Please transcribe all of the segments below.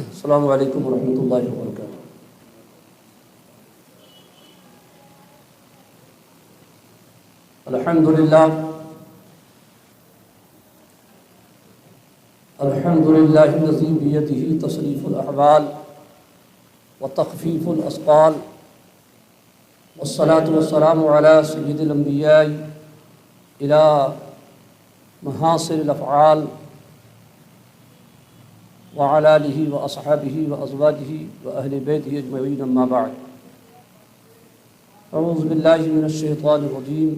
السلام علیکم ورحمۃ اللہ وبرکاتہ۔ الحمد للہ الذی بیدہ تصریف الاحوال وتخفیف الاسقال والصلاة والسلام علی سید الانبیاء الی محاصر الافعال وعلى آلہ واصحابہ وازواجہ واہل بیتہ اجمعین، اما بعد۔ اعوذ باللہ من الشیطان الرجیم،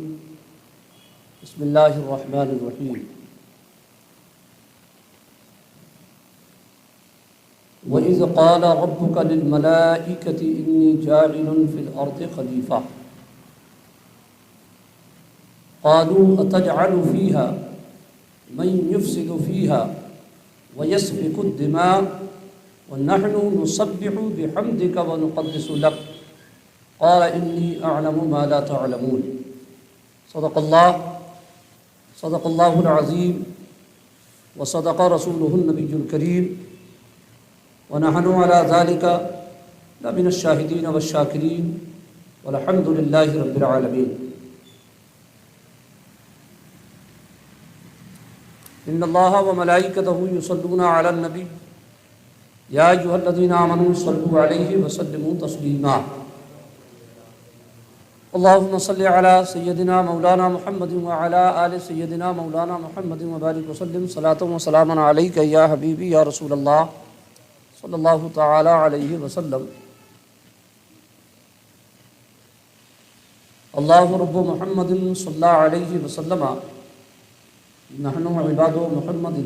بسم اللہ الرحمن الرحیم۔ وَإِذْ قَالَ رَبُّكَ لِلْمَلَائِكَةِ إِنِّي جَاعِلٌ فِي الْأَرْضِ خَلِيفَةً قَالُوا أَتَجْعَلُ فِيهَا مَن يُفْسِدُ فِيهَا وَيَسْفِكُ الدِّمَاءَ وَنَحْنُ نُسَبِّحُ بِحَمْدِكَ وَنُقَدِّسُ لَكَ قَالَ إِنِّي أَعْلَمُ مَا لَا تَعْلَمُونَ۔ صدق اللہ العظیم وصدق رسولہ النبی الکریم، ونحن على ذلك لمن الشاہدین والشاکرین، والحمد للہ رب العالمین۔ ان اللہ وملائکتہ یصلون علی النبی یا ایھا الذین آمنوا صلوا علیہ وسلموا تسلیما۔ اللہم صل علی سیدنا مولانا محمد وعلی آل سیدنا مولانا محمد وبارک وسلم صلاۃ وسلاما علیک یا حبیبی یا رسول اللہ صلی اللہ تعالی علیہ وسلم۔ اللہ رب محمد صلی اللہ علیہ وسلم، نحن عباد محمد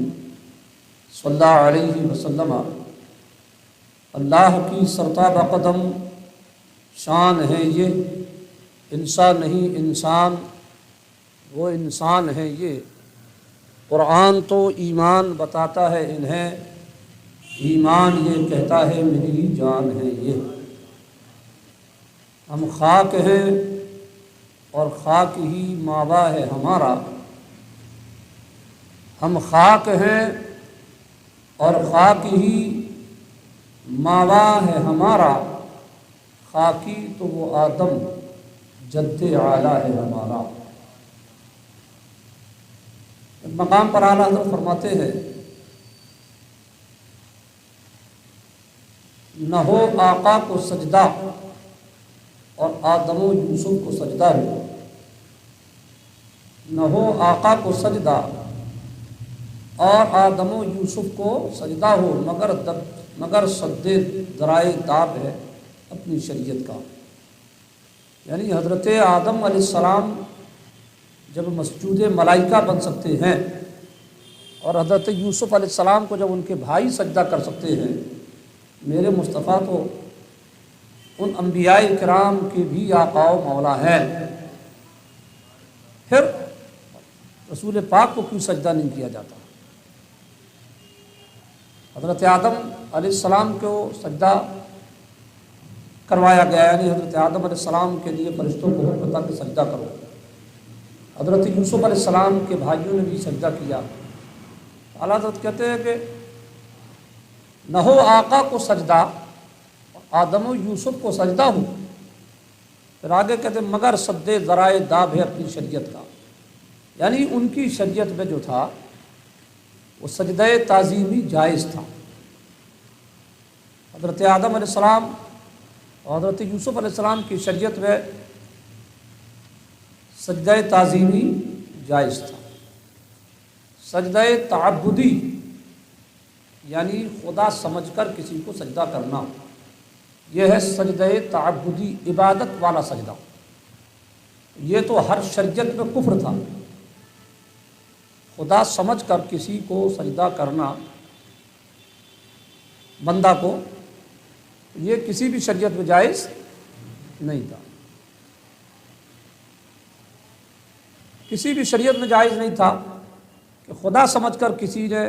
صلی اللہ علیہ وسلم۔ اللہ کی سرتابہ قدم شان ہے یہ، انسان نہیں انسان، وہ انسان ہے یہ۔ قرآن تو ایمان بتاتا ہے انہیں، ایمان یہ کہتا ہے میری جان ہے یہ۔ ہم خاک ہیں اور خاک ہی ماوا ہے ہمارا، ہم خاک ہیں اور خاک ہی ماوا ہے ہمارا، خاکی تو وہ آدم جد اعلیٰ ہے ہمارا۔ ایک مقام پر اعلیٰ حضرت فرماتے ہیں، نہ ہو آقا کو سجدہ اور آدم و یوسف کو سجدہ ہو، نہ ہو آقا کو سجدہ اور آدم و یوسف کو سجدہ ہو، مگر سد ذرائع داب ہے اپنی شریعت کا۔ یعنی حضرت آدم علیہ السلام جب مسجود ملائکہ بن سکتے ہیں، اور حضرت یوسف علیہ السلام کو جب ان کے بھائی سجدہ کر سکتے ہیں، میرے مصطفیٰ تو ان انبیاء کرام کے بھی آقا و مولا ہیں، پھر رسول پاک کو کیوں سجدہ نہیں کیا جاتا؟ حضرت آدم علیہ السلام کو سجدہ کروایا گیا، یعنی حضرت آدم علیہ السلام کے لیے فرشتوں کو حکم تھا کہ سجدہ کرو۔ حضرت یوسف علیہ السلام کے بھائیوں نے بھی سجدہ کیا۔ اعلیٰ حضرت کہتے ہیں کہ نہ ہو آقا کو سجدہ، آدم و یوسف کو سجدہ ہو، پھر آگے کہتے ہیں مگر سد ذرائع داب ہے اپنی شریعت کا۔ یعنی ان کی شریعت میں جو تھا وہ سجدہ تعظیمی جائز تھا۔ حضرت آدم علیہ السلام اور حضرت یوسف علیہ السلام کی شریعت میں سجدہ تعظیمی جائز تھا۔ سجدہ تعبدی یعنی خدا سمجھ کر کسی کو سجدہ کرنا، یہ ہے سجدہ تعبدی، عبادت والا سجدہ۔ یہ تو ہر شریعت میں کفر تھا۔ خدا سمجھ کر کسی کو سجدہ کرنا بندہ کو، یہ کسی بھی شریعت میں جائز نہیں تھا، کسی بھی شریعت میں جائز نہیں تھا کہ خدا سمجھ کر کسی نے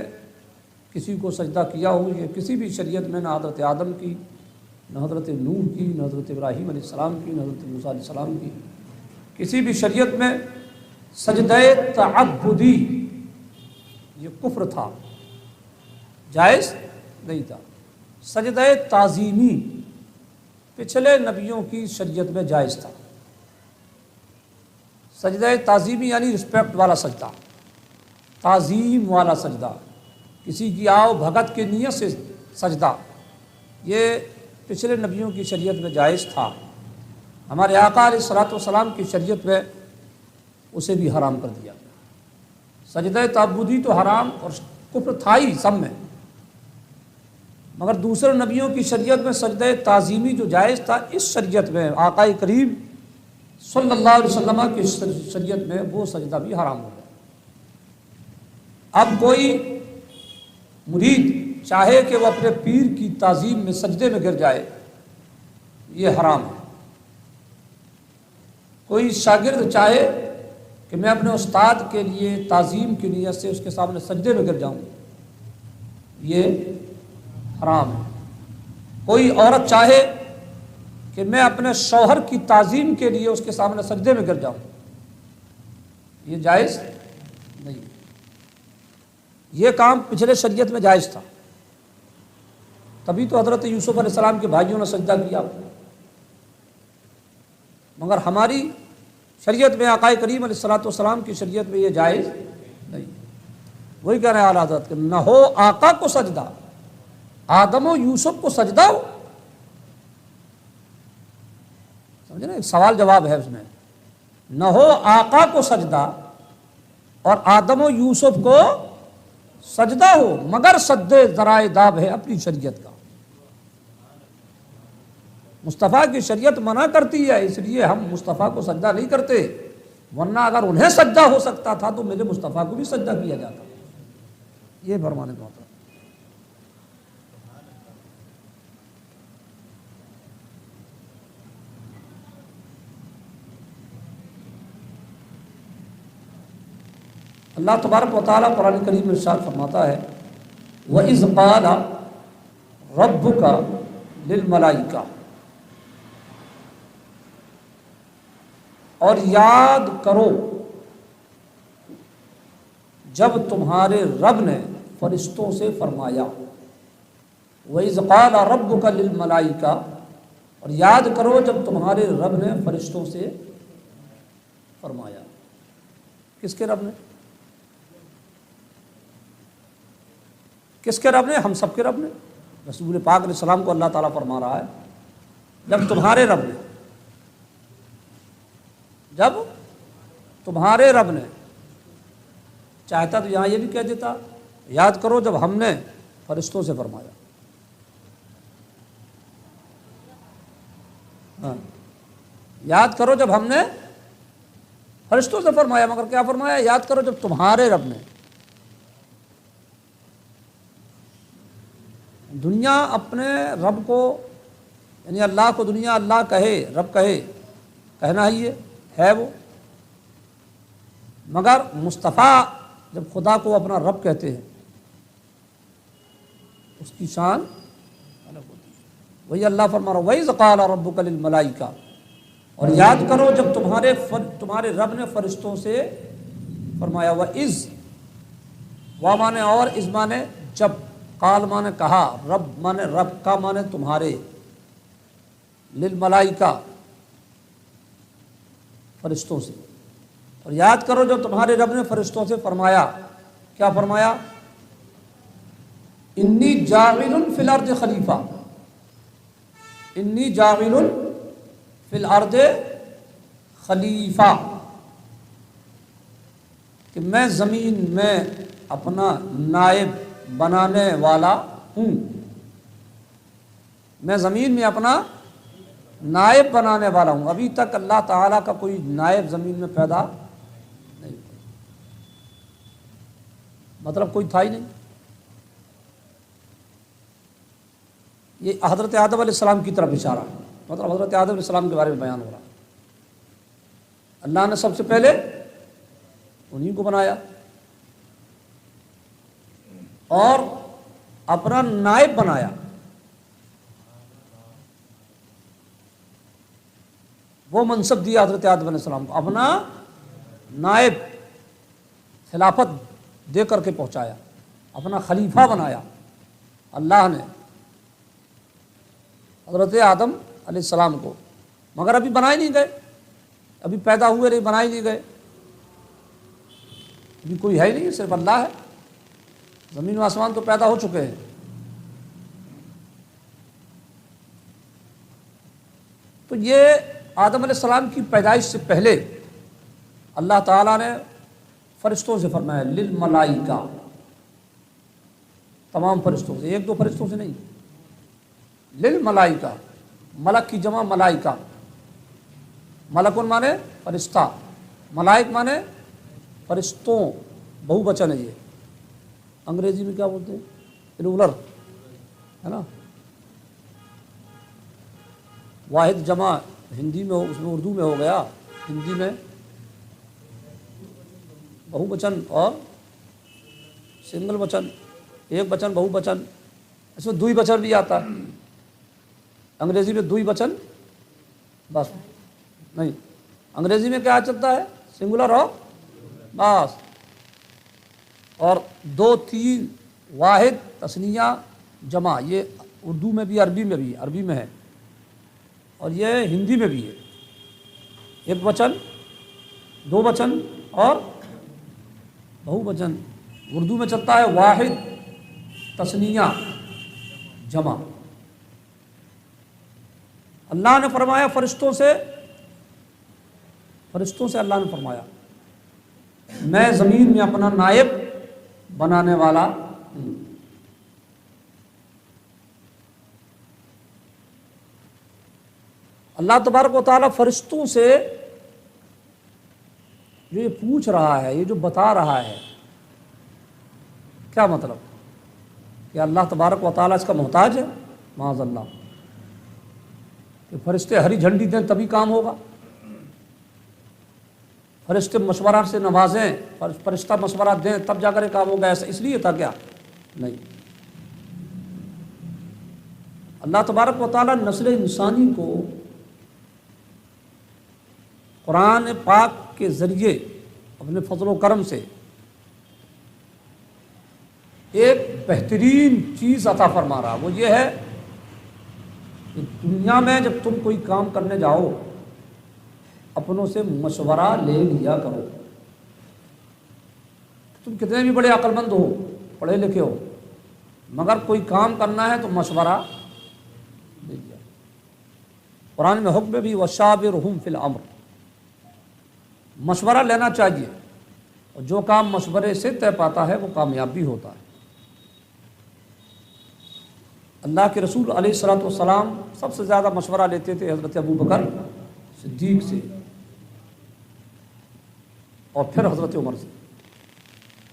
کسی کو سجدہ کیا ہو۔ یہ کسی بھی شریعت میں نہ حضرت آدم کی، نہ حضرت نوح کی، نہ حضرت ابراہیم علیہ السلام کی، نہ حضرت موسیٰ علیہ السلام کی، کسی بھی شریعت میں سجدہ تعبدی یہ کفر تھا، جائز نہیں تھا۔ سجدہ تعظیمی پچھلے نبیوں کی شریعت میں جائز تھا۔ سجدہ تعظیمی یعنی رسپیکٹ والا سجدہ، تعظیم والا سجدہ، کسی کی آؤ بھگت کی نیت سے سجدہ، یہ پچھلے نبیوں کی شریعت میں جائز تھا۔ ہمارے آقا علیہ الصلوۃ والسلام کی شریعت میں اسے بھی حرام کر دیا گیا۔ سجدہ تعبدی تو حرام اور کفر تھا ہی سب میں، مگر دوسرے نبیوں کی شریعت میں سجدہ تعظیمی جو جائز تھا، اس شریعت میں آقا کریم صلی اللہ علیہ وسلم کی شریعت میں وہ سجدہ بھی حرام ہو گیا۔ اب کوئی مرید چاہے کہ وہ اپنے پیر کی تعظیم میں سجدے میں گر جائے، یہ حرام ہے۔ کوئی شاگرد چاہے کہ میں اپنے استاد کے لیے تعظیم کی نیت سے اس کے سامنے سجدے میں گر جاؤں، یہ حرام ہے۔ کوئی عورت چاہے کہ میں اپنے شوہر کی تعظیم کے لیے اس کے سامنے سجدے میں گر جاؤں، یہ جائز نہیں۔ یہ کام پچھلے شریعت میں جائز تھا، تبھی تو حضرت یوسف علیہ السلام کے بھائیوں نے سجدہ کیا، مگر ہماری شریعت میں آقا کریم علیہ الصلوۃ والسلام کی شریعت میں یہ جائز نہیں۔ وہی کہہ رہے ہیں اعلیٰ حضرت کہ نہ ہو آقا کو سجدہ، آدم و یوسف کو سجدہ ہو، سمجھے نا، ایک سوال جواب ہے اس میں، نہ ہو آقا کو سجدہ اور آدم و یوسف کو سجدہ ہو، مگر سد ذرائع داب ہے اپنی شریعت کا۔ مصطفیٰ کی شریعت منع کرتی ہے، اس لیے ہم مصطفیٰ کو سجدہ نہیں کرتے، ورنہ اگر انہیں سجدہ ہو سکتا تھا تو میرے مصطفیٰ کو بھی سجدہ کیا جاتا۔ یہ فرمانے کا مطلب۔ اللہ تبارک و تعالیٰ قرآن کریم میں ارشاد فرماتا ہے وَإِذْ قَالَ رَبُّكَ لِلْمَلَائِكَةِ، اور یاد کرو جب تمہارے رب نے فرشتوں سے فرمایا، وَإِذْ قَالَ رَبُّكَ لِلْمَلَائِكَةِ، اور یاد کرو جب تمہارے رب نے فرشتوں سے فرمایا۔ کس کے رب نے؟ کس کے رب نے؟ ہم سب کے رب نے۔ رسول پاک علیہ السلام کو اللہ تعالیٰ فرما رہا ہے جب تمہارے رب نے، جب تمہارے رب نے، چاہتا تو یہاں یہ بھی کہہ دیتا یاد کرو جب ہم نے فرشتوں سے فرمایا۔ ہاں، یاد کرو جب ہم نے فرشتوں سے فرمایا، مگر کیا فرمایا؟ یاد کرو جب تمہارے رب نے۔ دنیا اپنے رب کو، یعنی اللہ کو دنیا اللہ کہے، رب کہے، کہنا ہی ہے وہ، مگر مصطفیٰ جب خدا کو اپنا رب کہتے ہیں اس کی شان الگ ہوتی ہے۔ وہی اللہ فرما رہا وَإِذْ قَالَ رَبُّكَ لِلْمَلَائِكَةِ، اور یاد کرو جب تمہارے رب نے فرشتوں سے فرمایا۔ وَإِذْ، وا مانے اور، از مانے جب، قال مانے کہا، رب مانے رب، کا مانے تمہارے، للملائکہ فرشتوں سے، اور یاد کرو جب تمہارے رب نے فرشتوں سے فرمایا۔ کیا فرمایا؟ انی جاعل فی الارض خلیفہ، انی جاعل فی الارض خلیفہ، کہ میں زمین میں اپنا نائب بنانے والا ہوں، میں زمین میں اپنا نائب بنانے والا ہوں۔ ابھی تک اللہ تعالیٰ کا کوئی نائب زمین میں پیدا نہیں ہوا، مطلب کوئی تھا ہی نہیں۔ یہ حضرت آدم علیہ السلام کی طرف اشارہ ہے، مطلب حضرت آدم علیہ السلام کے بارے میں بیان ہو رہا ہے۔ اللہ نے سب سے پہلے انہیں کو بنایا اور اپنا نائب بنایا۔ وہ منصب دیا حضرت آدم علیہ السلام کو، اپنا نائب، خلافت دے کر کے پہنچایا، اپنا خلیفہ بنایا اللہ نے۔ حضرت آدم علیہ السلام کو، مگر ابھی بنائے نہیں گئے، ابھی پیدا ہوئے نہیں، بنائے نہیں گئے، ابھی کوئی ہے نہیں، صرف اللہ ہے۔ زمین و آسمان تو پیدا ہو چکے ہیں۔ تو یہ آدم علیہ السلام کی پیدائش سے پہلے اللہ تعالیٰ نے فرشتوں سے فرمایا للملائکہ، تمام فرشتوں سے، ایک دو فرشتوں سے نہیں، للملائکہ، ملک کی جمع ملائکہ، ملکن مانے فرشتہ، ملائک مانے فرشتوں، بہو وچن ہے یہ، انگریزی میں کیا بولتے ہیں، پلورل ہے نا، واحد جمع ہندی میں اس میں اردو میں ہو گیا، ہندی میں بہو وچن اور سنگل وچن، ایک وچن بہو وچن، اس میں دوئی وچن بھی آتا ہے، انگریزی میں دوئی وچن بس نہیں، انگریزی میں کیا چلتا ہے، سنگولر اور بس، اور دو تین واحد تثنیہ جمع، یہ اردو میں بھی عربی میں بھی، عربی میں ہے اور یہ ہندی میں بھی ہے، ایک وچن، دو وچن اور بہو وچن، اردو میں چلتا ہے واحد تثنیہ جمع۔ اللہ نے فرمایا فرشتوں سے اللہ نے فرمایا میں زمین میں اپنا نائب بنانے والا ہوں۔ اللہ تبارک و تعالیٰ فرشتوں سے جو یہ پوچھ رہا ہے، یہ جو بتا رہا ہے، کیا مطلب کہ اللہ تبارک و تعالیٰ اس کا محتاج ہے؟ معاذ اللہ، کہ فرشتے ہری جھنڈی دیں تبھی کام ہوگا، فرشتے مشورہ سے نوازیں، فرشتہ مشورہ دیں تب جا کر یہ کام ہوگا، ایسا اس لیے تھا کیا؟ نہیں، اللہ تبارک و تعالیٰ نسل انسانی کو قرآن پاک کے ذریعے اپنے فضل و کرم سے ایک بہترین چیز عطا فرما رہا، وہ یہ ہے کہ دنیا میں جب تم کوئی کام کرنے جاؤ اپنوں سے مشورہ لے لیا کرو، تم کتنے بھی بڑے عقل مند ہو، پڑھے لکھے ہو، مگر کوئی کام کرنا ہے تو مشورہ لے لیا۔ قرآن میں حکم بھی وشاورہم فی الامر، مشورہ لینا چاہیے، اور جو کام مشورے سے طے پاتا ہے وہ کامیاب بھی ہوتا ہے۔ اللہ کے رسول علیہ الصلوۃ والسلام سب سے زیادہ مشورہ لیتے تھے حضرت ابو بکر صدیق سے، اور پھر حضرت عمر سے۔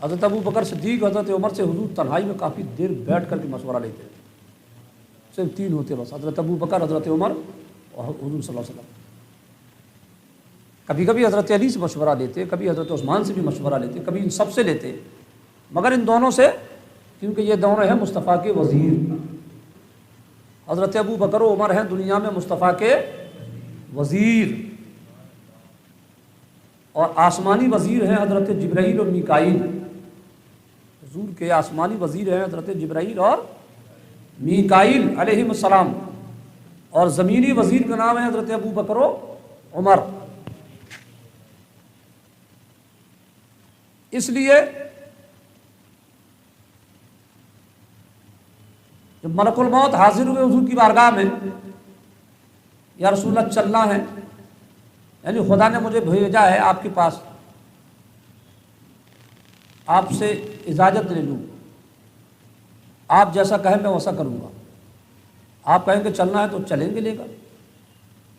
حضرت ابو بکر صدیق حضرت عمر سے حضور تنہائی میں کافی دیر بیٹھ کر کے مشورہ لیتے تھے، صرف تین ہوتے بس، حضرت ابو بکر، حضرت عمر اور حضور صلی اللہ علیہ وسلم۔ کبھی کبھی حضرت علی سے مشورہ لیتے، کبھی حضرت عثمان سے بھی مشورہ لیتے، کبھی ان سب سے لیتے، مگر ان دونوں سے، کیونکہ یہ دونوں ہیں مصطفیٰ کے وزیر۔ حضرت ابو بکر و عمر ہیں دنیا میں مصطفیٰ کے وزیر، اور آسمانی وزیر ہیں حضرت جبرائیل اور میکائیل، حضور کے آسمانی وزیر ہیں حضرت جبرائیل اور میکائیل علیہم السلام، اور زمینی وزیر کا نام ہے حضرت ابو بکر و عمر۔ اس لیے جب ملک الموت حاضر ہوئے حضور کی بارگاہ میں، یا رسول اللہ چلنا ہے، یعنی خدا نے مجھے بھیجا ہے آپ کے پاس، آپ سے اجازت لے لوں، آپ جیسا کہیں میں ویسا کروں گا، آپ کہیں گے چلنا ہے تو چلیں گے لے کر،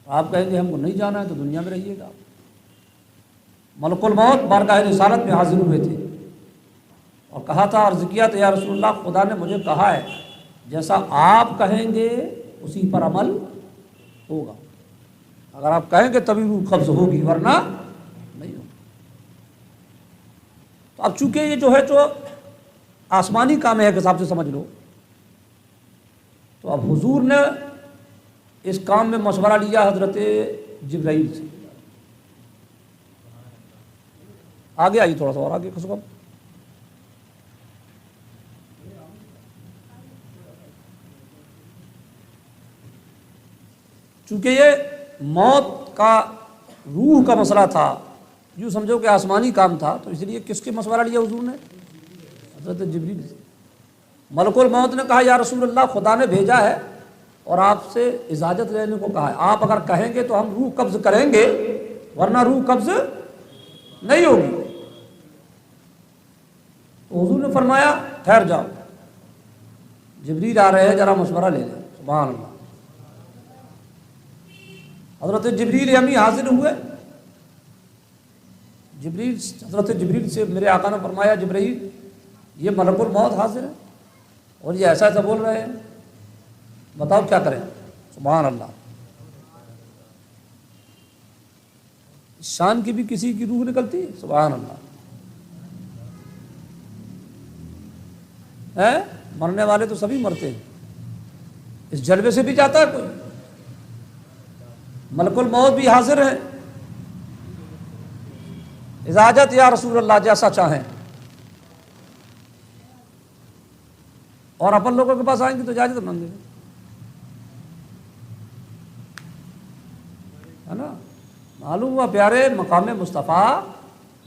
آپ کہیں گے ہم کو نہیں جانا ہے تو دنیا میں رہیے گا۔ ملک الموت بارگاہ رسالت میں حاضر ہوئے تھے اور کہا تھا، عرض کیا تھا، یا رسول اللہ خدا نے مجھے کہا ہے جیسا آپ کہیں گے اسی پر عمل ہوگا، اگر آپ کہیں گے تبھی روح قبض ہوگی ورنہ نہیں ہوگی۔ تو اب چونکہ یہ جو ہے جو آسمانی کام ہے ایک حساب سے سمجھ لو، تو اب حضور نے اس کام میں مشورہ لیا حضرت جبرائیل سے۔ آگے آئیے تھوڑا سا اور آگے کس کو، چونکہ یہ موت کا روح کا مسئلہ تھا، یوں سمجھو کہ آسمانی کام تھا، تو اس لیے کس کے مشورہ لیا حضور نے؟ حضرت جبریل سے۔ ملک الموت نے کہا یا رسول اللہ خدا نے بھیجا ہے اور آپ سے اجازت لینے کو کہا ہے، آپ اگر کہیں گے تو ہم روح قبض کریں گے ورنہ روح قبض نہیں ہوگی۔ تو حضور نے فرمایا ٹھہر جاؤ، جبریل آ رہے ہیں، ذرا مشورہ لے لیں۔ سبحان اللہ۔ حضرت جبریل امی حاضر ہوئے، حضرت جبریل سے میرے آقا نے فرمایا جبرائیل یہ ملک الموت حاضر ہے اور یہ ایسا ایسا بول رہے ہیں، بتاؤ کیا کریں؟ سبحان اللہ۔ شان کی بھی کسی کی روح نکلتی ہے؟ سبحان اللہ۔ ہے مرنے والے تو سبھی مرتے ہیں، اس جلوے سے بھی جاتا ہے کوئی۔ ملک الموت بھی حاضر ہے، اجازت یا رسول اللہ جیسا چاہیں، اور اپن لوگوں کے پاس آئیں گے تو اجازت مانگیں گے، ہے نا؟ معلوم ہوا پیارے مقام مصطفیٰ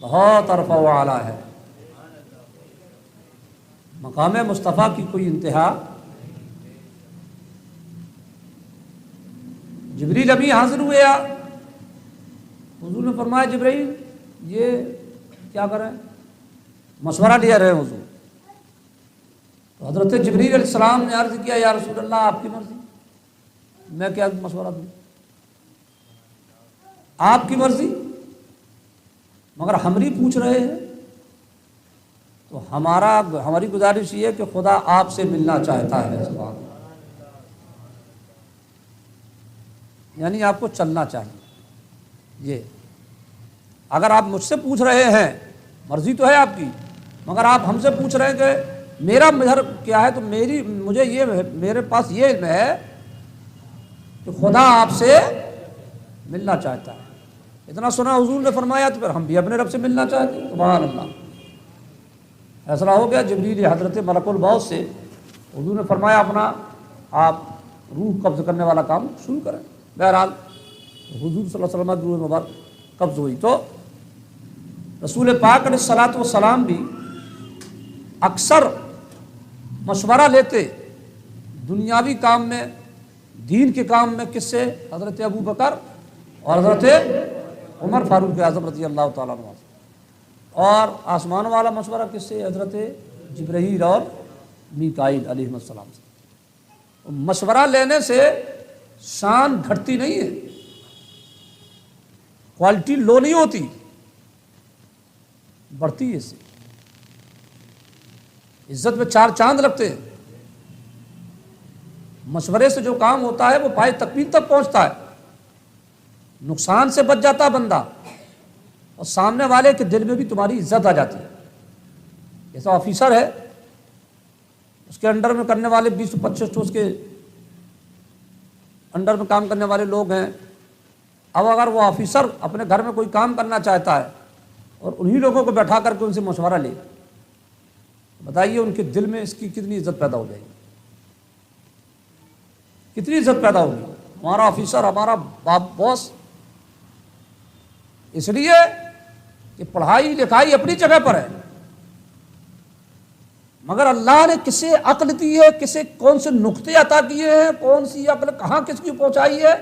بہت عرفہ و اعلیٰ ہے، مقام مصطفیٰ کی کوئی انتہا۔ جبریل ابھی حاضر ہوئے، حضور نے فرمایا جبرائیل یہ کیا کریں؟ مشورہ لیا رہے حضور۔ تو حضرت جبریل علیہ السلام نے عرض کیا یا رسول اللہ آپ کی مرضی، میں کیا مشورہ دوں؟ آپ کی مرضی، مگر ہماری پوچھ رہے ہیں تو ہماری گزارش یہ ہے کہ خدا آپ سے ملنا چاہتا ہے۔ سبحان اللہ۔ یعنی آپ کو چلنا چاہیے۔ یہ اگر آپ مجھ سے پوچھ رہے ہیں، مرضی تو ہے آپ کی، مگر آپ ہم سے پوچھ رہے ہیں کہ میرا مظہر کیا ہے، تو مجھے یہ میرے پاس یہ علم ہے کہ خدا آپ سے ملنا چاہتا ہے۔ اتنا سنا حضور نے فرمایا تو پھر ہم بھی اپنے رب سے ملنا چاہتے ہیں۔ سبحان اللہ۔ فیصلہ ہو گیا جبریل حضرت ملک الموت سے، حضور نے فرمایا اپنا آپ روح قبض کرنے والا کام شروع کریں۔ بہرحال حضور صلی اللہ علیہ وسلم کی روح مبارک قبض ہوئی تو رسول پاک علیہ الصلوۃ والسلام بھی اکثر مشورہ لیتے دنیاوی کام میں، دین کے کام میں، کس سے؟ حضرت ابو بکر اور حضرت عمر فاروق اعظم رضی اللہ تعالیٰ عنہ، اور آسمان والا مشورہ کس سے؟ حضرت جبرائیل اور میکائیل علیہ السلام سے۔ مشورہ لینے سے شان گھٹتی نہیں ہے، کوالٹی لو نہیں ہوتی، بڑھتی ہے، اس سے عزت میں چار چاند لگتے ہیں۔ مشورے سے جو کام ہوتا ہے وہ پائے تکمیل تک پہنچتا ہے، نقصان سے بچ جاتا بندہ، اور سامنے والے کے دل میں بھی تمہاری عزت آ جاتی ہے۔ جیسا آفیسر ہے، اس کے انڈر میں کرنے والے 20-25 تو اس کے انڈر میں کام کرنے والے لوگ ہیں۔ اب اگر وہ آفیسر اپنے گھر میں کوئی کام کرنا چاہتا ہے اور انہی لوگوں کو بیٹھا کر کے ان سے مشورہ لے، بتائیے ان کے دل میں اس کی کتنی عزت پیدا ہو جائے گی، کتنی عزت پیدا ہوگی۔ ہمارا آفیسر ہمارا باس، اس لیے کہ پڑھائی لکھائی اپنی جگہ پر ہے، مگر اللہ نے کسے عقل دی ہے، کسے کون سے نقطے عطا کیے ہیں، کون سی عقل کہاں کس کی پہنچائی ہے،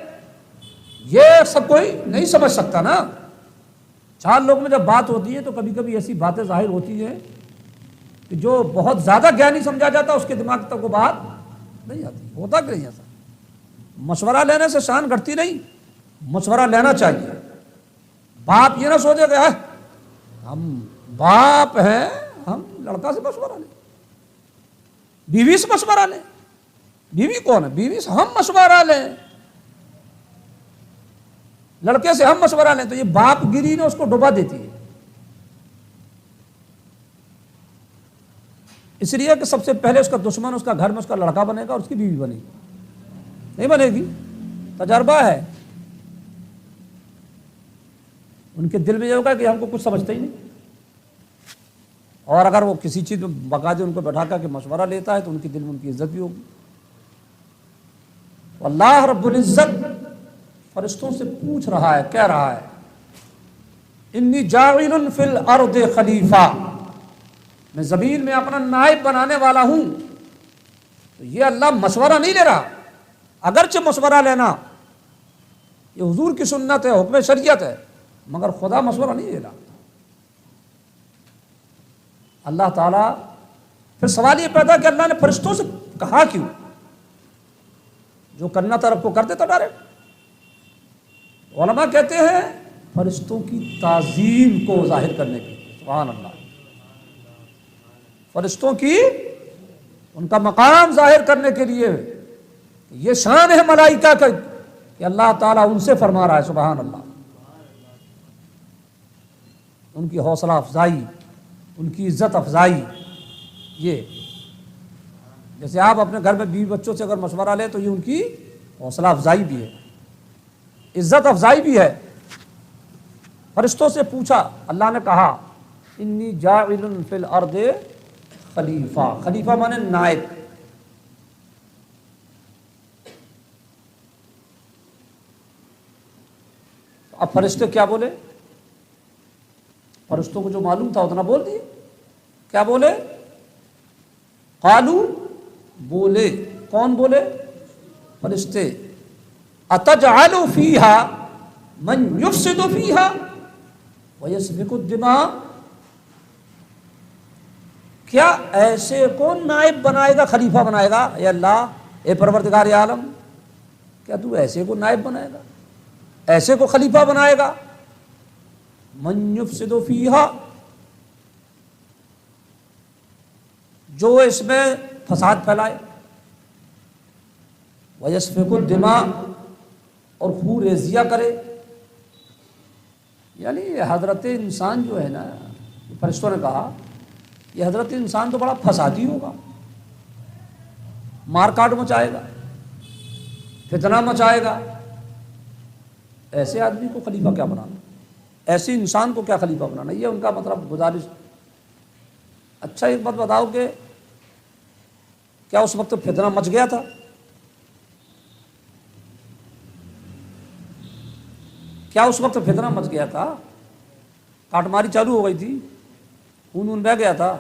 یہ سب کوئی نہیں سمجھ سکتا نا۔ چار لوگ میں جب بات ہوتی ہے تو کبھی کبھی ایسی باتیں ظاہر ہوتی ہیں کہ جو بہت زیادہ گیانی سمجھا جاتا ہے اس کے دماغ تک وہ بات نہیں آتی۔ ہوتا کہ نہیں ایسا؟ مشورہ لینے سے شان گھٹتی نہیں، مشورہ لینا چاہیے۔ باپ یہ نہ سوچے کہ ہم باپ ہیں، ہم لڑکا سے مشورہ لیں، بیوی سے مشورہ لیں۔ بیوی کون ہے؟ بیوی سے ہم مشورہ لیں، لڑکے سے ہم مشورہ لیں، تو یہ باپ گیری نے اس کو ڈبا دیتی ہے۔ اس لیے کہ سب سے پہلے اس کا دشمن اس کا گھر میں اس کا لڑکا بنے گا اور اس کی بیوی بنے گی، نہیں بنے گی، تجربہ ہے۔ ان کے دل میں یہ ہوگا کہ ہم کو کچھ سمجھتے ہی نہیں، اور اگر وہ کسی چیز میں باقاعدہ ان کو بیٹھا کر کے مشورہ لیتا ہے تو ان کے دل میں ان کی عزت بھی ہوگی۔ اللہ رب العزت فرشتوں سے پوچھ رہا ہے، کہہ رہا ہے انی جاعل فی الارض خلیفہ، میں زمین میں اپنا نائب بنانے والا ہوں۔ تو یہ اللہ مشورہ نہیں لے رہا، اگرچہ مشورہ لینا یہ حضور کی سنت ہے، حکم شریعت ہے، مگر خدا مشورہ نہیں لے رہا۔ اللہ تعالیٰ پھر سوال یہ پیدا کہ اللہ نے فرشتوں سے کہا کیوں؟ جو کرنا تھا رب کو کر دیتا ڈائریکٹ۔ علماء کہتے ہیں فرشتوں کی تعظیم کو ظاہر کرنے کے لیے، سبحان اللہ، فرشتوں کی ان کا مقام ظاہر کرنے کے لیے، یہ شان ہے ملائکہ کا کہ اللہ تعالیٰ ان سے فرما رہا ہے، سبحان اللہ، ان کی حوصلہ افزائی، ان کی عزت افزائی۔ یہ جیسے آپ اپنے گھر میں بیوی بچوں سے اگر مشورہ لیں تو یہ ان کی حوصلہ افزائی بھی ہے، عزت افزائی بھی ہے۔ فرشتوں سے پوچھا، اللہ نے کہا انی جاعل فی الارض خلیفہ، خلیفہ مانے نائب۔ اب فرشتے کیا بولے؟ فرشتوں کو جو معلوم تھا اتنا بول دیے۔ کیا بولے؟ قالو، بولے، کون بولے؟ فرشتے، اتجعل فیہا من یفسد فیہا ویسفک الدماء، کیا ایسے کون نائب بنائے گا، خلیفہ بنائے گا؟ اے اللہ، اے پروردگار عالم، کیا تو ایسے کو نائب بنائے گا، ایسے کو خلیفہ بنائے گا؟ من یفسد فیہا، جو اس میں فساد پھیلائے، ویسفک الدماء، اور خون ریزیہ کرے۔ یعنی حضرت انسان جو ہے نا، فرشتوں نے کہا یہ حضرت انسان تو بڑا فسادی ہوگا، مار کاٹ مچائے گا، فتنہ مچائے گا، ایسے آدمی کو خلیفہ کیا بنانا، ایسے انسان کو کیا خلیفہ بنانا؟ یہ ان کا مطلب گزارش۔ اچھا ایک بات بتاؤ کہ کیا اس وقت فتنہ مچ گیا تھا؟ کیا اس وقت فتنہ مچ گیا تھا؟ کاٹ ماری چالو ہو گئی تھی؟ خون بہ گیا تھا؟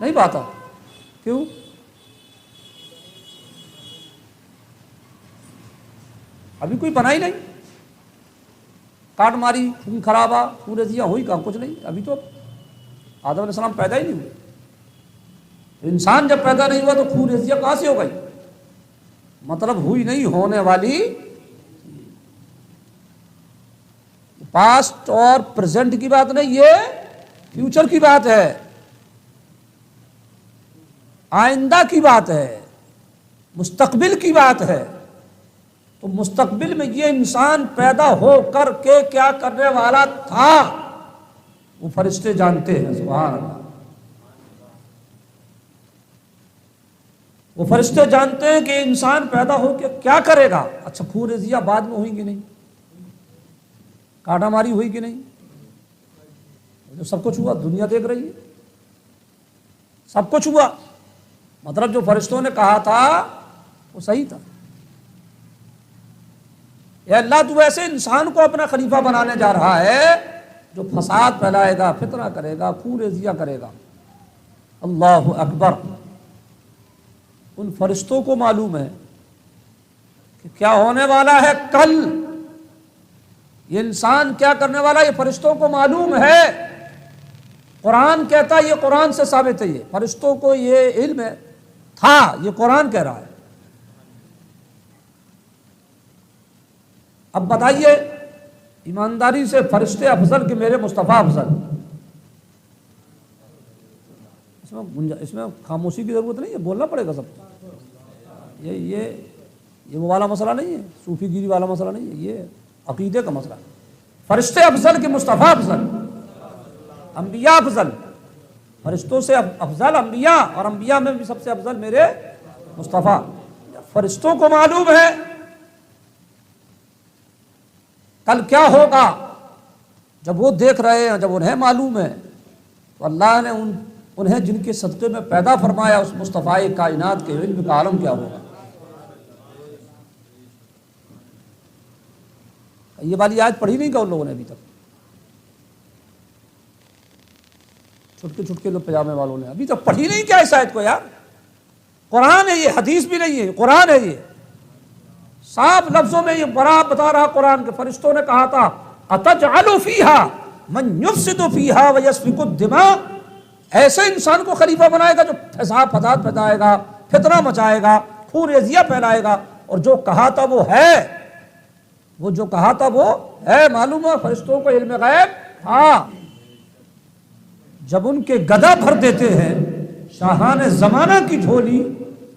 نہیں بات تھا۔ کیوں؟ ابھی کوئی بنا ہی نہیں، کاٹ ماری، خون خرابہ، خون رضیہ ہوئی کہاں؟ کچھ نہیں، ابھی تو آدم علیہ السلام پیدا ہی نہیں ہوئے۔ انسان جب پیدا نہیں ہوا تو خون رضیہ کہاں سے ہو گئی؟ مطلب ہوئی نہیں، ہونے والی۔ پاسٹ اور پریزنٹ کی بات نہیں، یہ فیوچر کی بات ہے، آئندہ کی بات ہے، مستقبل کی بات ہے۔ تو مستقبل میں یہ انسان پیدا ہو کر کے کیا کرنے والا تھا وہ فرشتے جانتے ہیں، سبحان اللہ۔ وہ فرشتے جانتے ہیں کہ انسان پیدا ہو کے کیا کرے گا۔ اچھا خون رضیہ بعد میں ہوئی کہ نہیں؟ کاٹا ماری ہوئی کہ نہیں؟ جو سب کچھ ہوا دنیا دیکھ رہی ہے، سب کچھ ہوا۔ مطلب جو فرشتوں نے کہا تھا وہ صحیح تھا۔ اے اللہ، تو ایسے انسان کو اپنا خلیفہ بنانے جا رہا ہے جو فساد پھیلائے گا، فتنہ کرے گا، خون ریزیہ کرے گا۔ اللہ اکبر۔ ان فرشتوں کو معلوم ہے کہ کیا ہونے والا ہے کل، یہ انسان کیا کرنے والا ہے، یہ فرشتوں کو معلوم ہے۔ قرآن کہتا ہے، یہ قرآن سے ثابت ہے، یہ فرشتوں کو یہ علم ہے تھا، یہ قرآن کہہ رہا ہے۔ اب بتائیے ایمانداری سے، فرشتے افضل کہ میرے مصطفیٰ افضل؟ اس میں خاموشی کی ضرورت نہیں ہے، بولنا پڑے گا سب کو۔ یہ وہ والا مسئلہ نہیں ہے، صوفی گیری والا مسئلہ نہیں ہے، یہ عقیدے کا مسئلہ ہے۔ فرشتے افضل کہ مصطفیٰ افضل؟ انبیاء افضل، فرشتوں سے افضل انبیاء، اور انبیاء میں بھی سب سے افضل میرے مصطفیٰ۔ فرشتوں کو معلوم ہے کل کیا ہوگا، جب وہ دیکھ رہے ہیں، جب انہیں معلوم ہے، تو اللہ نے انہیں جن کے صدقے میں پیدا فرمایا، اس مصطفیٰ کائنات کے علم کا عالم کیا ہوگا۔ یہ والی آیت پڑھی نہیں کہ ان لوگوں نے ابھی تک؟ چھٹکے چھٹکے لوگ پجامے والوں نے ابھی تک پڑھی نہیں کیا اس آیت کو یار؟ قرآن ہے یہ، حدیث بھی نہیں ہے، قرآن ہے یہ، صاف لفظوں میں یہ بتا رہا قرآن کے فرشتوں نے کہا تھا اتجعل فیہا من یفسد فیہا ویسفک الدماء، ایسے انسان کو خلیفہ بنائے گا جو فساد پھیلائے گا، فتنہ مچائے گا، خون ریزیاں پھیلائے گا، اور جو کہا تھا وہ ہے، وہ جو کہا تھا وہ ہے۔ معلوم ہے فرشتوں کو علم غیب تھا۔ جب ان کے گدا بھر دیتے ہیں شاہان زمانہ کی جھولی،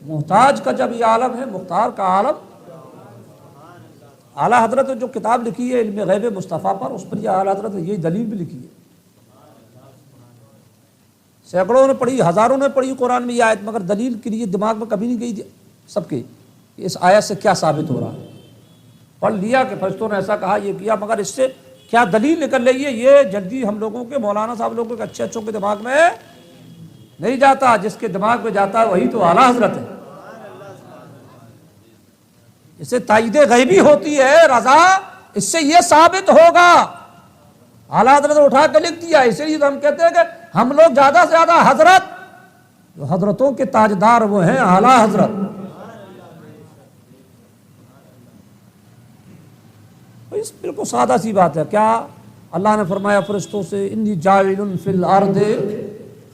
محتاج کا جب یہ عالم ہے، مختار کا عالم۔ اعلیٰ حضرت نے جو کتاب لکھی ہے علم غیب مصطفیٰ پر، اس پر یہ اعلیٰ حضرت نے یہی دلیل بھی لکھی ہے۔ سینکڑوں نے پڑھی، ہزاروں نے پڑھی قرآن میں یہ آیت، مگر دلیل کے لیے دماغ میں کبھی نہیں گئی تھی سب کے کہ اس آیت سے کیا ثابت ہو رہا ہے۔ پڑھ لیا کہ فرشتوں نے ایسا کہا، یہ کیا، مگر اس سے کیا دلیل نکل رہی ہے، یہ جلدی ہم لوگوں کے مولانا صاحب لوگوں کے اچھے اچھوں کے دماغ میں نہیں جاتا۔ جس کے دماغ میں جاتا ہے وہی تو اعلیٰ حضرت ہے۔ اس سے تائید غیبی ہوتی ہے رضا، اس سے یہ ثابت ہوگا۔ اعلیٰ حضرت نے اٹھا کے لکھ دیا، اسی لیے تو ہم کہتے ہیں کہ ہم لوگ زیادہ سے زیادہ حضرت، جو حضرتوں کے تاجدار وہ ہیں اعلیٰ حضرت۔ اس بالکل سادہ سی بات ہے۔ کیا اللہ نے فرمایا فرشتوں سے انی جاعل فی الارض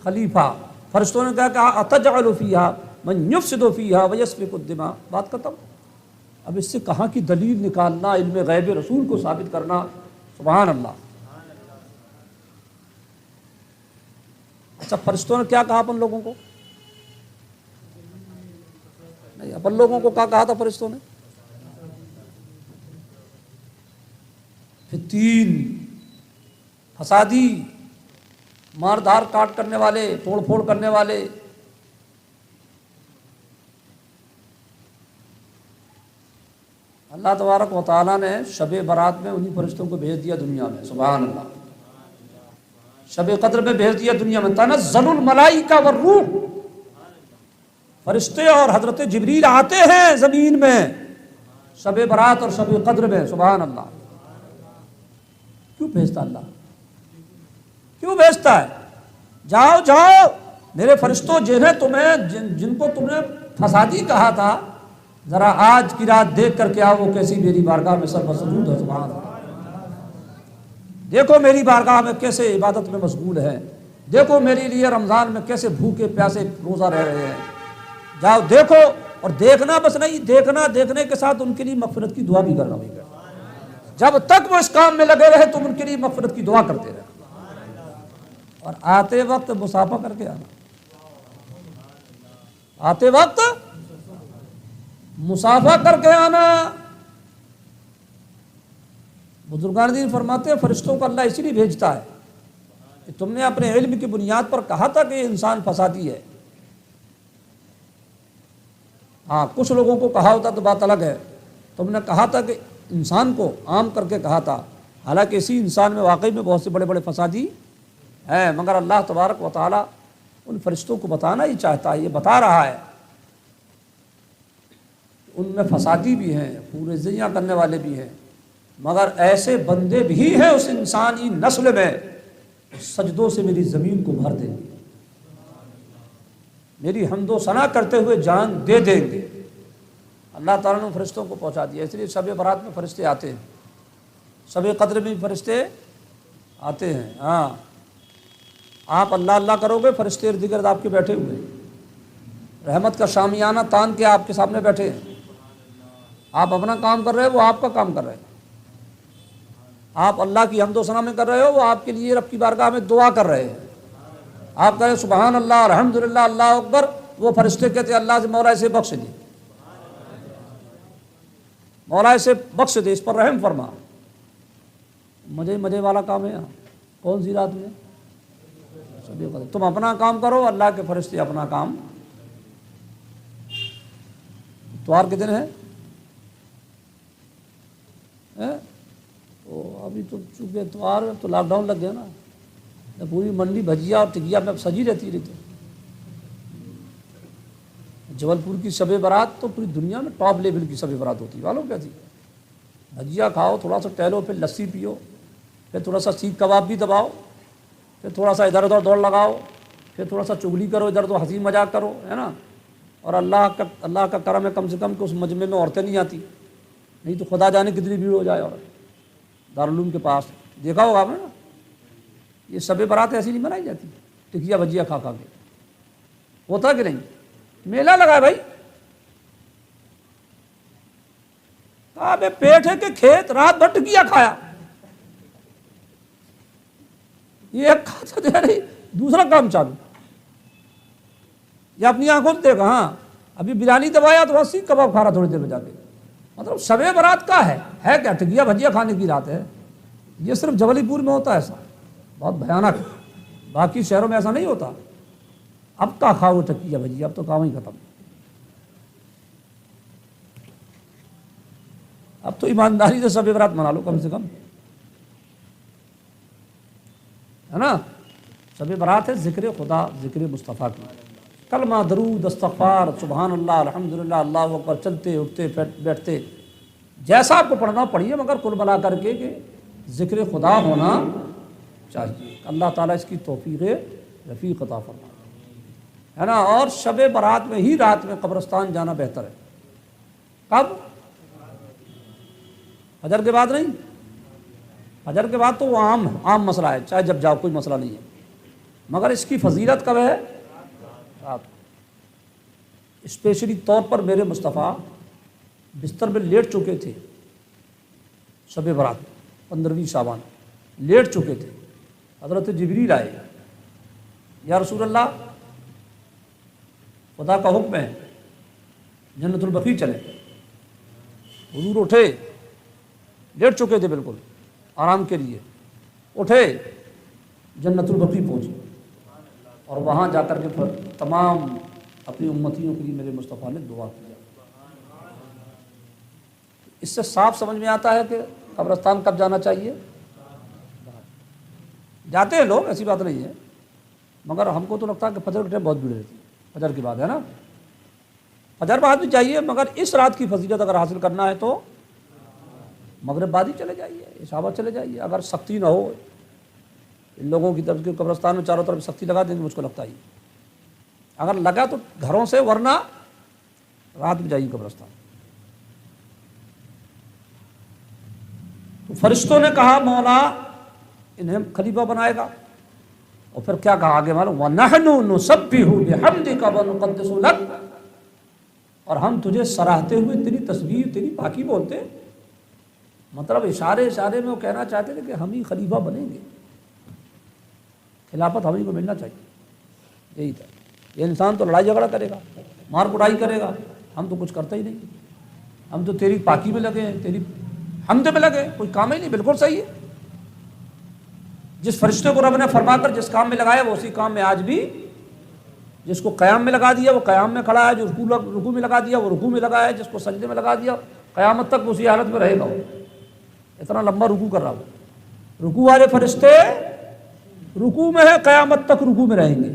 خلیفہ، فرشتوں نے کہا کہ اتجعل فیہا من یفسد فیہا ویسفک الدماء، بات ختم۔ اب اس سے کہاں کی دلیل نکالنا، علم غیب رسول کو ثابت کرنا، سبحان اللہ۔ اچھا فرشتوں نے کیا کہا اپن لوگوں کو؟ نہیں، اپن لوگوں کو کیا کہا تھا فرشتوں نے؟ فتین، فسادی، مار دھار کاٹ کرنے والے، توڑ پھوڑ کرنے والے۔ اللہ تبارک و تعالیٰ نے شب برات میں انہی فرشتوں کو بھیج دیا دنیا میں، سبحان اللہ۔ شب قدر میں بھیج دیا دنیا میں، تنزل الملائکہ والروح، فرشتے اور حضرت جبریل آتے ہیں زمین میں شب برات اور شب قدر میں، سبحان اللہ۔ کیوں بھیجتا اللہ؟ کیوں بھیجتا ہے؟ جاؤ جاؤ میرے فرشتوں، جن کو تم نے فسادی کہا تھا، ذرا آج کی رات دیکھ کر کے آؤ وہ کیسی میری بارگاہ میں سر بسجود ہے، سبحان اللہ۔ دیکھو میری بارگاہ میں کیسے عبادت میں مشغول ہے، دیکھو میرے لیے رمضان میں کیسے بھوکے پیاسے روزہ رہ رہے ہیں۔ جاؤ دیکھو، اور دیکھنا بس نہیں، دیکھنے کے ساتھ ان کے لیے مغفرت کی دعا بھی کرنا ہوگا۔ جب تک وہ اس کام میں لگے رہے تم ان کے لیے مغفرت کی دعا کرتے رہے، اور آتے وقت مصافحہ کر کے آنا، آتے وقت مصافحہ کر کے آنا۔ بزرگان دین فرماتے ہیں فرشتوں کو اللہ اسی لیے بھیجتا ہے کہ تم نے اپنے علم کی بنیاد پر کہا تھا کہ یہ انسان فسادی ہے۔ ہاں کچھ لوگوں کو کہا ہوتا تو بات الگ ہے، تم نے کہا تھا کہ انسان کو عام کر کے کہا تھا، حالانکہ اسی انسان میں واقعی میں بہت سے بڑے بڑے فسادی ہیں، مگر اللہ تبارک و تعالیٰ ان فرشتوں کو بتانا ہی چاہتا ہے، یہ بتا رہا ہے۔ ان میں فسادی بھی ہیں، پورے زیاں کرنے والے بھی ہیں، مگر ایسے بندے بھی ہیں اس انسانی نسل میں سجدوں سے میری زمین کو بھر دیں گے، میری حمد و ثنا کرتے ہوئے جان دے دیں گے۔ اللہ تعالیٰ نے فرشتوں کو پہنچا دیا، اس لیے شب برات میں فرشتے آتے ہیں، شب قدر میں بھی فرشتے آتے ہیں۔ ہاں آپ اللہ اللہ کرو گے، فرشتے ارد گرد آپ کے بیٹھے ہوئے، رحمت کا شامیانہ تان کے آپ کے سامنے بیٹھے ہیں۔ آپ اپنا کام کر رہے ہو، وہ آپ کا کام کر رہے ہیں۔ آپ اللہ کی حمد و ثنا میں کر رہے ہو، وہ آپ کے لیے رب کی بارگاہ میں دعا کر رہے ہیں۔ آپ کہیں سبحان اللہ، الحمدللہ، اللہ اکبر، وہ فرشتے کہتے ہیں اللہ سے مولا اسے بخش دے، مولا اسے بخش دے، اس پر رحم فرما۔ مزے والا کام ہے۔ کون سی رات میں؟ شب قدر۔ تم اپنا کام کرو، اللہ کے فرشتے اپنا کام۔ اتوار کے دن ہے، ابھی تو چونکہ اتوار تو لاک ڈاؤن لگ گیا نا، پوری منڈی بھجیا اور ٹکیا میں سجی رہتی رہتی۔ جبل پور کی شب برات تو پوری دنیا میں ٹاپ لیول کی شب برات ہوتی، معلوم کیا تھی؟ بھجیا کھاؤ، تھوڑا سا ٹہلو، پھر لسی پیو، پھر تھوڑا سا سیخ کباب بھی دباؤ، پھر تھوڑا سا ادھر ادھر دوڑ لگاؤ، پھر تھوڑا سا چگلی کرو، ادھر تو ہنسی مذاق کرو، ہے نا. اور اللہ کا کرم ہے کم سے کم کہ اس مجمع میں عورتیں نہیں آتی، نہیں تو خدا جانے کتنی بھیڑ ہو جائے. اور دارالعلوم کے پاس دیکھا ہوگا آپ نے نا، یہ شب برات ایسی نہیں منائی جاتی ٹکیا بھجیا کھا کھا کے. ہوتا کہ نہیں؟ میلہ لگا ہے بھائی. پیٹ ہے کہ کھیت رات بھر ٹکیا کھایا، یہ ایک کھاتا دے رہی دوسرا کام چالو، یا اپنی آنکھوں سے دیکھا. ہاں ابھی بریانی دبایا تو سیخ کباب کھا رہا تھوڑی دیر میں جا کے. مطلب شب برات کا ہے کیا؟ ٹکیا بھجیا کھانے کی رات ہے. یہ صرف جبلی پور میں ہوتا ہے ایسا، بہت بھیانک. باقی شہروں میں ایسا نہیں ہوتا. اب کا کھاؤ ٹکیا بھجیا، اب تو کام ہی ختم. اب تو ایمانداری سے شب برات منا لو کم سے کم، ہے نا. شب برات ہے ذکر خدا، ذکر مصطفیٰ کی، کلمہ درود استغفار سبحان اللہ الحمدللہ اللہ اکبر، چلتے اٹھتے بیٹھتے جیسا آپ کو پڑھنا پڑھیے، مگر کل ملا کر کے کہ ذکر خدا ہونا چاہیے. اللہ تعالیٰ اس کی توفیق رفیق عطا فرمائے، ہے نا. اور شب برات میں ہی رات میں قبرستان جانا بہتر ہے. کب؟ فجر کے بعد نہیں. فجر کے بعد تو وہ عام مسئلہ ہے، چاہے جب جاؤ کوئی مسئلہ نہیں ہے. مگر اس کی فضیلت کب ہے؟ رات. اسپیشلی طور پر میرے مصطفیٰ بستر میں لیٹ چکے تھے شب برات 15ویں شعبان، لیٹ چکے تھے. حضرت جبریل آئے، یا رسول اللہ خدا کا حکم ہے جنت البقیع چلے. حضور اٹھے، لیٹ چکے تھے بالکل آرام کے لیے، اٹھے جنت البقیع پہنچے، اور وہاں جا کر کے پھر تمام اپنی امتیوں کے لیے میرے مصطفیٰ نے دعا کیا. اس سے صاف سمجھ میں آتا ہے کہ قبرستان کب جانا چاہیے. جاتے ہیں لوگ، ایسی بات نہیں ہے، مگر ہم کو تو لگتا ہے کہ فجر کے ٹائم بہت بھیڑ رہتی ہے. فجر کے بعد ہے نا، فجر بعد بھی چاہیے، مگر اس رات کی فضیلت اگر حاصل کرنا ہے تو مغرب بعد ہی چلے جائیے، عشاء بعد چلے جائیے. اگر سختی نہ ہو ان لوگوں کی طرف، کے قبرستان میں چاروں طرف سختی لگا دیں گے، مجھ کو لگتا ہی اگر لگا تو گھروں سے، ورنہ رات میں جائیے قبرستان. تو فرشتوں نے کہا مولا انہیں خلیفہ بنائے گا، اور پھر کیا کہا آگے معلوم، وَنَحْنُ نُسَبِّحُ بِحَمْدِكَ وَنُقَدِّسُ لَكَ، اور ہم تجھے سراہتے ہوئے تیری تسبیح تیری پاکی بولتے ہیں. مطلب اشارے میں وہ کہنا چاہتے تھے کہ ہم ہی خلیفہ بنیں گے، خلافت ہم ہی کو ملنا چاہیے. یہی تھا. یہ انسان تو لڑائی جھگڑا کرے گا، مار کٹائی کرے گا، ہم تو کچھ کرتے ہی نہیں. ہم تو تیری پاکی میں لگے ہیں، تیری حمد میں لگے، کوئی کام ہی نہیں. بالکل صحیح ہے. جس فرشتے کو رب نے فرما کر جس کام میں لگایا وہ اسی کام میں آج بھی، جس کو قیام میں لگا دیا وہ قیام میں کھڑا ہے، جو رکوع میں لگا دیا وہ رکوع میں لگا ہے، جس کو سجدے میں لگا دیا قیامت تک اسی حالت میں رہے گا. اتنا لمبا رکوع کر رہا ہوں. رکوع والے فرشتے رکوع میں ہے، قیامت تک رکوع میں رہیں گے.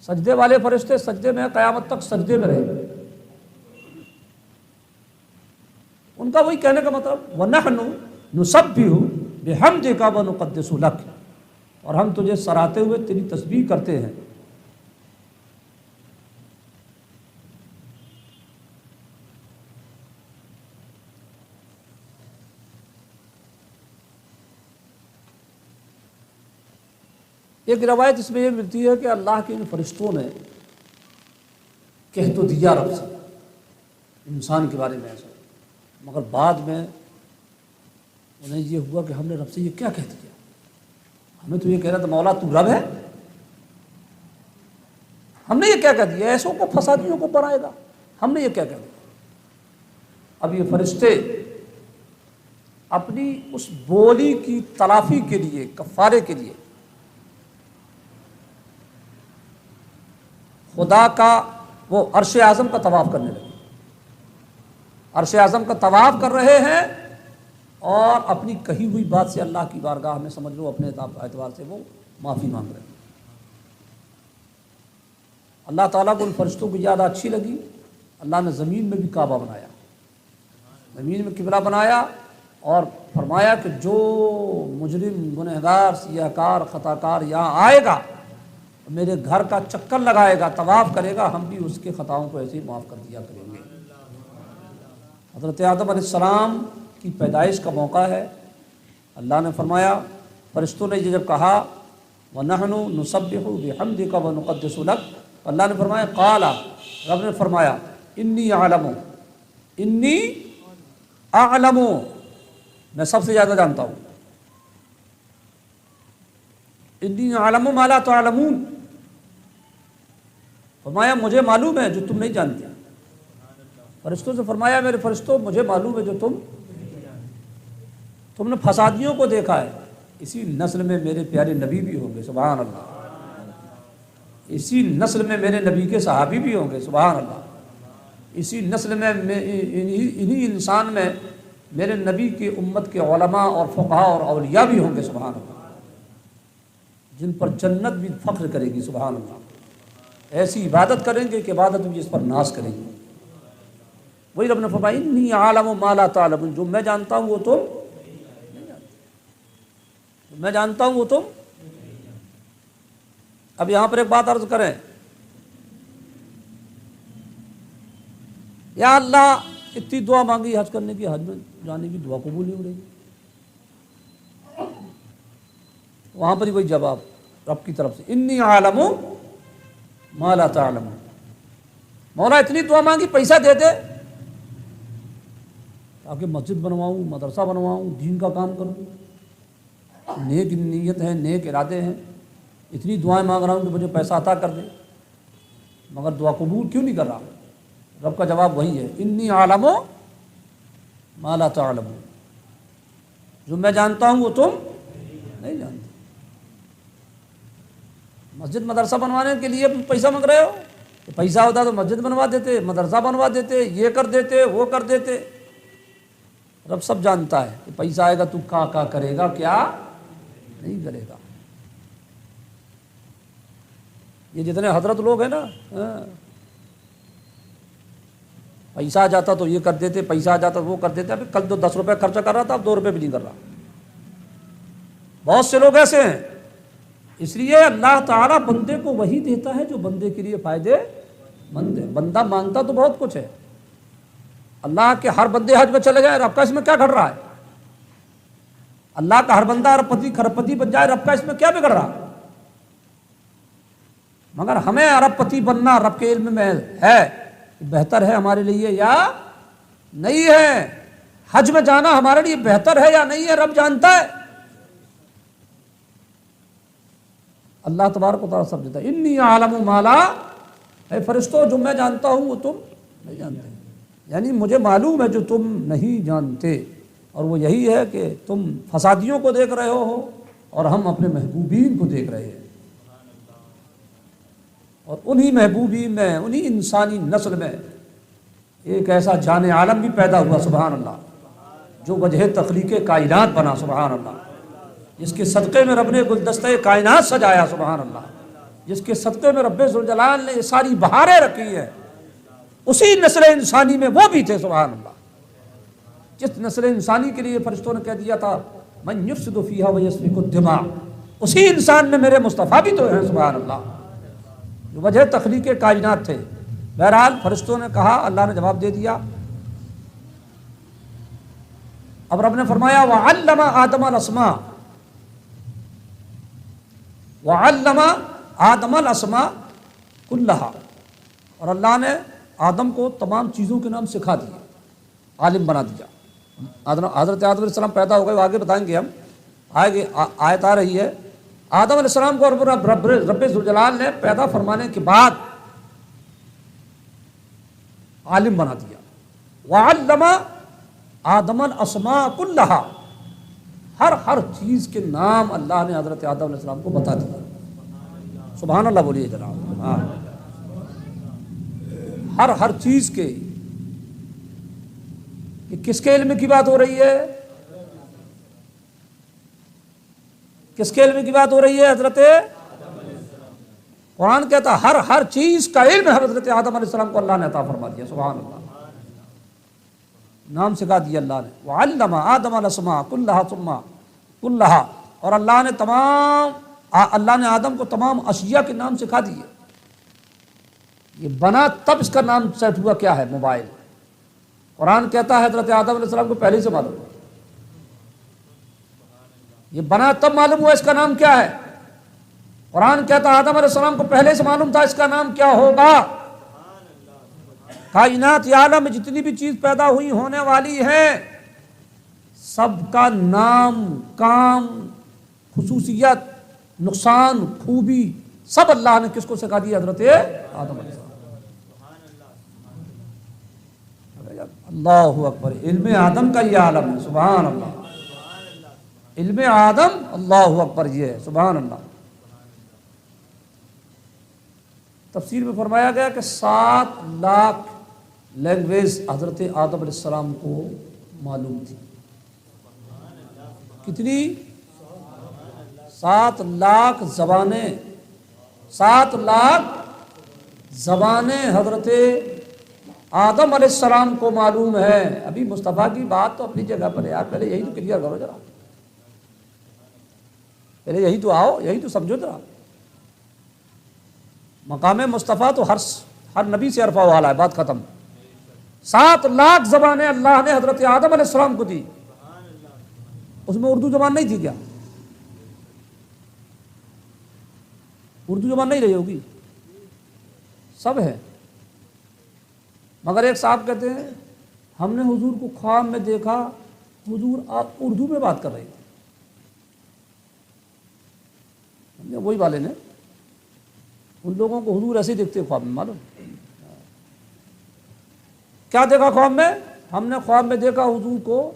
سجدے والے فرشتے سجدے میں ہے، قیامت تک سجدے میں رہیں گے. ان کا وہی کہنے کا مطلب وَنَحْنُ نُسَبِّحُ بِحَمْدِكَ وَنُقَدِّسُ لَكَ، اور ہم تجھے سراہتے ہوئے تیری تسبیح کرتے ہیں. ایک روایت اس میں یہ ملتی ہے کہ اللہ کے ان فرشتوں نے کہہ تو دیا رب سے انسان کے بارے میں ایسا، مگر بعد میں انہیں یہ ہوا کہ ہم نے رب سے یہ کیا کہہ دیا. ہمیں تو یہ کہہ رہا تھا مولا تو رب ہے، ہم نے یہ کیا کہہ دیا، ایسوں کو فسادیوں کو بنائے گا، ہم نے یہ کیا کہہ دیا. اب یہ فرشتے اپنی اس بولی کی تلافی کے لیے، کفارے کے لیے خدا کا وہ عرش اعظم کا طواف کرنے لگے. عرش اعظم کا طواف کر رہے ہیں اور اپنی کہی ہوئی بات سے اللہ کی بارگاہ میں سمجھ لو اپنے اعتبار سے وہ معافی مانگ رہے ہیں. اللہ تعالیٰ کو ان فرشتوں کی یاد اچھی لگی، اللہ نے زمین میں بھی کعبہ بنایا. زمین میں قبلہ بنایا اور فرمایا کہ جو مجرم گنہگار سیاہ کار خطا کار یہاں آئے گا میرے گھر کا چکر لگائے گا طواف کرے گا ہم بھی اس کے خطاؤں کو ایسے ہی معاف کر دیا کریں گے۔ حضرت آدم علیہ السلام کی پیدائش کا موقع ہے، اللہ نے فرمایا فرشتوں نے یہ جب کہا وَنَحْنُ نُسَبِّحُ بِحَمْدِكَ وَنُقَدِّسُ لَكَ، اللہ نے فرمایا قال، رب نے فرمایا انی اعلم، میں سب سے زیادہ جانتا ہوں، انی اعلم ما لا تعلمون، فرمایا مجھے معلوم ہے جو تم نہیں جانتے۔ فرشتوں سے فرمایا میرے فرشتوں مجھے معلوم ہے جو تم نے فسادیوں کو دیکھا ہے، اسی نسل میں میرے پیارے نبی بھی ہوں گے، سبحان اللہ، اسی نسل میں میرے نبی کے صحابی بھی ہوں گے، سبحان اللہ، اسی نسل میں انہی انسان میں میرے نبی کی امت کے علماء اور فقہاء اور اولیاء بھی ہوں گے، سبحان اللہ، جن پر جنت بھی فخر کرے گی، سبحان اللہ، ایسی عبادت کریں گے کہ عبادت بھی اس پر ناز کریں گے۔ وہی رب نے فرمایا انی اعلم ما لا تعلمون، جو میں جانتا ہوں وہ تم نہیں جانتے، میں جانتا ہوں وہ تم۔ اب یہاں پر ایک بات عرض کریں، یا اللہ اتنی دعا مانگی حج کرنے کی، حج میں جانے کی دعا قبول نہیں ہو رہی، وہاں پر ہی وہی جواب رب کی طرف سے انی اعلم ما لا تعلمون، مولا اتنی دعا مانگی پیسہ دے دے تاکہ مسجد بنواؤں، مدرسہ بنواؤں، دین کا کام کروں، نیک نیت ہے، نیک ارادے ہیں، اتنی دعائیں مانگ رہا ہوں کہ مجھے پیسہ عطا کر دے، مگر دعا قبول کیوں نہیں کر رہا؟ رب کا جواب وہی ہے انی اعلم ما لا تعلمون، جو میں جانتا ہوں وہ تم نہیں جانتے۔ مسجد مدرسہ بنوانے کے لیے پیسہ مانگ رہے ہو، کہ پیسہ ہوتا تو مسجد بنوا دیتے، مدرسہ بنوا دیتے، یہ کر دیتے، وہ کر دیتے۔ رب سب جانتا ہے کہ پیسہ آئے گا تو کیا کرے گا، کیا نہیں کرے گا۔ یہ جتنے حضرت لوگ ہیں نا، پیسہ آ جاتا تو یہ کر دیتے، پیسہ آ جاتا تو وہ کر دیتے، ابھی کل تو 10 روپے خرچہ کر رہا تھا اب 2 روپے بھی نہیں کر رہا۔ بہت سے لوگ ایسے ہیں، اس لیے اللہ تعالیٰ بندے کو وہی دیتا ہے جو بندے کے لیے فائدے مند ہے۔ بندہ مانگتا تو بہت کچھ ہے، اللہ کے ہر بندے حج میں چلے جائے رب کا اس میں کیا گھٹ رہا ہے؟ اللہ کا ہر بندہ اربپتی کھربپتی بن جائے رب کا اس میں کیا بگڑ رہا؟ مگر ہمیں اربپتی بننا رب کے علم میں ہے، بہتر ہے ہمارے لیے یا نہیں ہے، حج میں جانا ہمارے لیے بہتر ہے یا نہیں ہے رب جانتا ہے۔ اللہ تبارک و تعالیٰ سب جانتا ہے، انی اعلم ما لا، اے فرشتوں جو میں جانتا ہوں وہ تم نہیں جانتے، یعنی مجھے معلوم ہے جو تم نہیں جانتے، اور وہ یہی ہے کہ تم فسادیوں کو دیکھ رہے ہو اور ہم اپنے محبوبین کو دیکھ رہے ہیں، اور انہی محبوبین میں، انہی انسانی نسل میں ایک ایسا جان عالم بھی پیدا ہوا، سبحان اللہ، جو وجہ تخلیق کائنات بنا، سبحان اللہ، جس کے صدقے میں رب نے گلدستہ کائنات سجایا، سبحان اللہ، جس کے صدقے میں رب ذوالجلال نے یہ ساری بہاریں رکھی ہیں، اسی نسل انسانی میں وہ بھی تھے، سبحان اللہ، جس نسل انسانی کے لیے فرشتوں نے کہہ دیا تھا من یفسد فیہا ویسفک الدماء، اسی انسان میں میرے مصطفیٰ بھی تو ہیں، سبحان اللہ، جو وجہ تخلیق کائنات تھے۔ بہرحال فرشتوں نے کہا، اللہ نے جواب دے دیا۔ اب رب نے فرمایا وعلم آدم الاسماء، وعلم آدم الاسماء کلہا، اور اللہ نے آدم کو تمام چیزوں کے نام سکھا دیے، عالم بنا دیا۔ حضرت آدم علیہ السلام پیدا ہو گئے، وہ آگے بتائیں گے ہم، آیت آ رہی ہے، آدم علیہ السلام کو رب ذوالجلال نے پیدا فرمانے کے بعد عالم بنا دیا۔ وعلم آدم الاسماء کلہا، ہر چیز کے نام اللہ نے حضرت آدم علیہ السلام کو بتا دیا، سبحان اللہ بولیے جناب، ہاں، ہر چیز کے۔ یہ کس کے علم کی بات ہو رہی ہے؟ کس کے علم کی بات ہو رہی ہے؟ حضرت قرآن کہتا ہے ہر چیز کا علم حضرت آدم علیہ السلام کو اللہ نے عطا فرما دیا، سبحان اللہ۔ نام سکھا دیا اللہ نے. وعلم آدم الاسماء کلھا اور اللہ نے آدم کو تمام اشیاء کے نام سکھا دیے. یہ بنا تب اس کا نام سیٹ ہوا کیا ہے؟ موبائل. قرآن کہتا ہے حضرت آدم علیہ السلام کو پہلے ہی سے معلوم ہوا. یہ بنا تب معلوم ہوا اس کا نام کیا ہے. قرآن کہتا ہے آدم علیہ السلام کو پہلے سے معلوم تھا اس کا نام کیا ہوگا. کائنات یا عالم میں جتنی بھی چیز پیدا ہوئی ہونے والی ہے سب کا نام، کام، خصوصیت، نقصان، خوبی سب اللہ نے کس کو سکھا دیا؟ حضرت آدم علیہ السلام. اللہ اکبر. علم آدم کا یہ عالم ہے. سبحان اللہ. علم آدم، اللہ اکبر، یہ ہے. سبحان اللہ. تفسیر میں فرمایا گیا کہ 7 لاکھ لینگویج حضرت آدم علیہ السلام کو معلوم تھی. کتنی؟ 7 لاکھ زبانیں. 7 لاکھ زبانیں حضرت آدم علیہ السلام کو معلوم ہے. ابھی مصطفیٰ کی بات تو اپنی جگہ پر ہے یار، پہلے یہی تو کلیئر کرو ذرا. پہلے یہی تو آؤ، یہی تو سمجھو ذرا. مقام مصطفیٰ تو ہر نبی سے عرفہ والا ہے. بات ختم. 7 لاکھ زبانیں اللہ نے حضرت آدم علیہ السلام کو دی. اس میں اردو زبان نہیں تھی کیا؟ اردو زبان نہیں رہی ہوگی، سب ہے. مگر ایک صاحب کہتے ہیں ہم نے حضور کو خواب میں دیکھا، حضور آپ اردو میں بات کر رہے تھے. وہی والے نے ان لوگوں کو حضور ایسے دیکھتے خواب میں. معلوم کیا دیکھا خواب میں؟ ہم نے خواب میں دیکھا حضور کو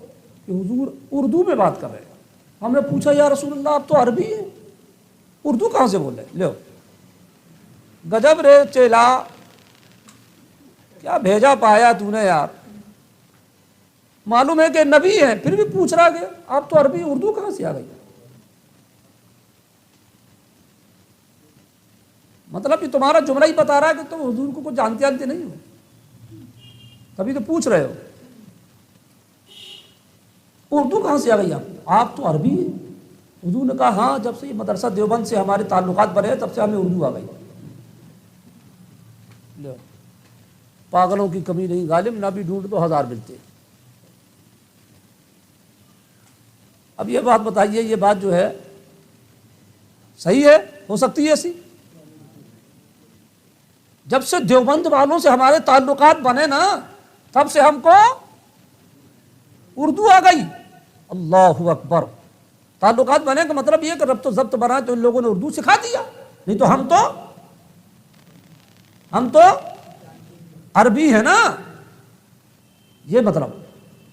کہ حضور اردو میں بات کر رہے ہیں. ہم نے پوچھا یا رسول اللہ آپ تو عربی ہیں، اردو کہاں سے بول رہے؟ لو گجب رے چیلا، کیا بھیجا پایا تو نے یار. معلوم ہے کہ نبی ہے پھر بھی پوچھ رہا کہ آپ تو عربی، اردو کہاں سے آ گئی؟ مطلب یہ تمہارا جملہ ہی بتا رہا ہے کہ تم حضور کو کچھ جانتے نہیں ہو، تبھی تو پوچھ رہے ہو اردو کہاں سے آ گئی آپ تو عربی ہے. حضور نے کہا ہاں جب سے یہ مدرسہ دیوبند سے ہمارے تعلقات بڑھے تب سے ہمیں اردو آ گئی. پاگلوں کی کمی نہیں، غالب نہ بھی ڈھونڈ تو 1000 ملتے. اب یہ بات بتائیے، یہ بات جو ہے صحیح ہے؟ ہو سکتی ہے ایسی؟ جب سے دیوبند والوں سے ہمارے تعلقات بنے نا تب سے ہم کو اردو آ گئی. اللہ اکبر. تعلقات بنے کا مطلب یہ کہ ربط و ضبط بنا تو ان لوگوں نے اردو سکھا دیا، نہیں تو ہم تو عربی ہے نا. یہ مطلب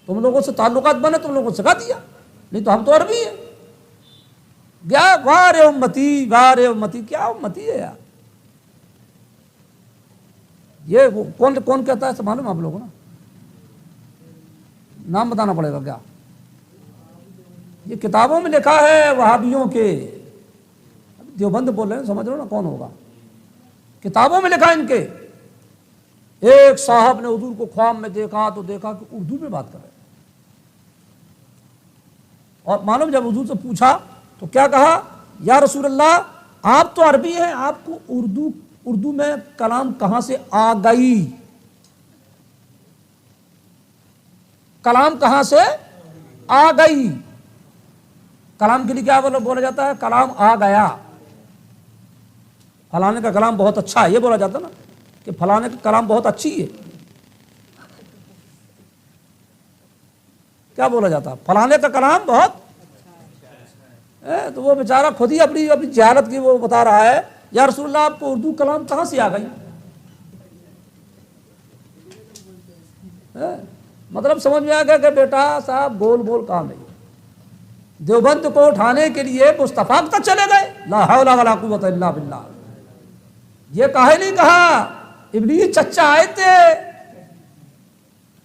تم لوگوں سے تعلقات بنے تم لوگوں کو سکھا دیا، نہیں تو ہم تو عربی ہے. گیا وار امتی، وار امتی. کیا امتی ہے یار؟ یہ کون کہتا ہے معلوم آپ لوگوں کو نا؟ نام بتانا پڑے گا کیا؟ یہ کتابوں میں لکھا ہے وہابیوں کے. دیوبند بول رہے ہیں، سمجھ رہے ہو نا کون ہوگا؟ کتابوں میں لکھا ان کے. ایک صاحب نے حضور کو خواب میں دیکھا تو دیکھا کہ اردو میں بات کر رہے ہیں. اور معلوم جب حضور سے پوچھا تو کیا کہا؟ یا رسول اللہ آپ تو عربی ہیں، آپ کو اردو میں کلام کہاں سے آ گئی؟ کلام کہاں سے آ گئی؟ کلام کے لیے کیا بولا جاتا ہے؟ کلام آ گیا. فلانے کا کلام بہت اچھا ہے، یہ بولا جاتا نا کہ فلانے کا کلام بہت اچھی ہے. کیا بولا جاتا؟ فلانے کا کلام بہت. تو وہ بیچارہ خود ہی اپنی جہالت کی وہ بتا رہا ہے یا رسول اللہ آپ کو اردو کلام کہاں سے آ گئی؟ مطلب سمجھ میں آ گیا کہ بیٹا صاحب گول کام نہیں. دیوبند کو اٹھانے کے لیے مصطفیٰ تک چلے گئے. لا حول ولا قوت الا باللہ. یہ کہے نہیں کہا ابلیس چچا آئے تھے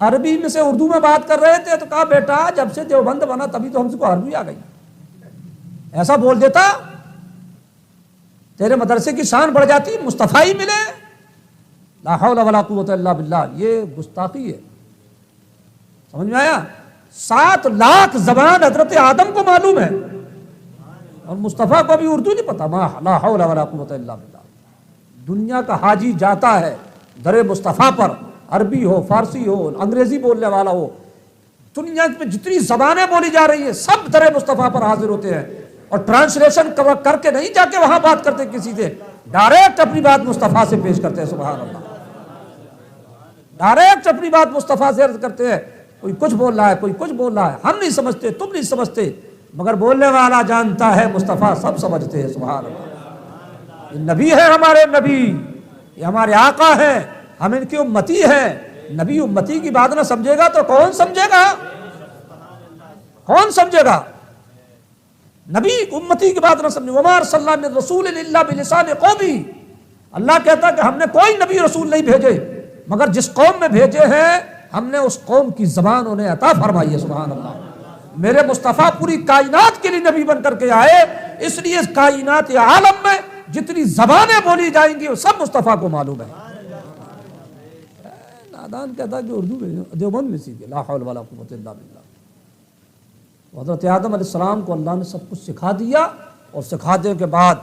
عربی میں سے اردو میں بات کر رہے تھے تو کہا بیٹا جب سے دیوبند بنا تبھی تو ہم سے کو عربی آ گئی. ایسا بول دیتا تیرے مدرسے کی شان بڑھ جاتی، مصطفیٰ ہی ملے. لا حول ولا قوت الا باللہ. یہ گستاخی ہے. سمجھ میں آیا؟ 7 لاکھ زبان حضرت آدم کو معلوم ہے اور مصطفیٰ کو بھی اردو نہیں پتا. لا حول ولا قوت الا باللہ. دنیا کا حاجی جاتا ہے در مصطفیٰ پر، عربی ہو، فارسی ہو، انگریزی بولنے والا ہو، دنیا میں جتنی زبانیں بولی جا رہی ہیں سب در مصطفیٰ پر حاضر ہوتے ہیں اور ٹرانسلیشن کر کے نہیں جا کے وہاں بات کرتے کسی سے، ڈائریکٹ اپنی بات مصطفیٰ سے پیش کرتے ہیں. سبحان اللہ. ڈائریکٹ اپنی بات مصطفیٰ سے عرض کرتے ہیں. کوئی کچھ بول رہا ہے، کوئی کچھ بول رہا ہے، ہم نہیں سمجھتے، تم نہیں سمجھتے، مگر بولنے والا جانتا ہے، مصطفیٰ سب سمجھتے ہیں. سبحان اللہ. یہ نبی ہے ہمارے نبی، یہ ہمارے آقا ہیں، ہم ان کی امتی ہیں. نبی امتی کی بات نہ سمجھے گا تو کون سمجھے گا؟ کون سمجھے گا؟ نبی امتی کی بات نہ سمجھے. وما ارسلنا من رسول الا بلسان قومی. اللہ کہتا کہ ہم نے کوئی نبی رسول نہیں بھیجے مگر جس قوم میں بھیجے ہیں ہم نے اس قوم کی زبان انہیں عطا فرمائی ہے. سبحان اللہ. میرے مصطفیٰ پوری کائنات کے لیے نبی بن کر کے آئے، اس لیے اس کائنات عالم میں جتنی زبانیں بولی جائیں گی وہ سب مصطفیٰ کو معلوم ہے. نادان کہتا کہ اردو میں دیوبند میں سیکھے. لا حول ولا قوت الا باللہ. حضرت آدم علیہ السلام کو اللہ نے سب کچھ سکھا دیا اور سکھا دینے کے بعد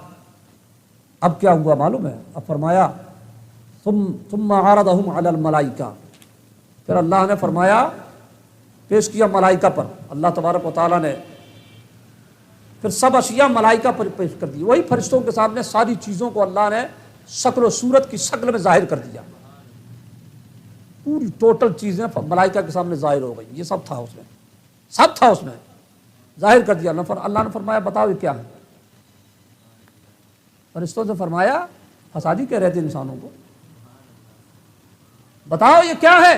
اب کیا ہوا معلوم ہے؟ اب فرمایا ثم عرضهم علی الملائکہ. پھر اللہ نے فرمایا پیش کیا ملائکہ پر. اللہ تبارک و تعالیٰ نے پھر سب اشیاء ملائکہ پر پیش کر دی. وہی فرشتوں کے سامنے ساری چیزوں کو اللہ نے شکل و صورت کی شکل میں ظاہر کر دیا. پوری ٹوٹل چیزیں ملائکہ کے سامنے ظاہر ہو گئی. یہ سب تھا اس میں، سب تھا اس میں، ظاہر کر دیا. اللہ نے فرمایا بتاؤ یہ کیا ہے؟ فرشتوں سے فرمایا فسادی کہہ رہے تھے انسانوں کو، بتاؤ یہ کیا ہے؟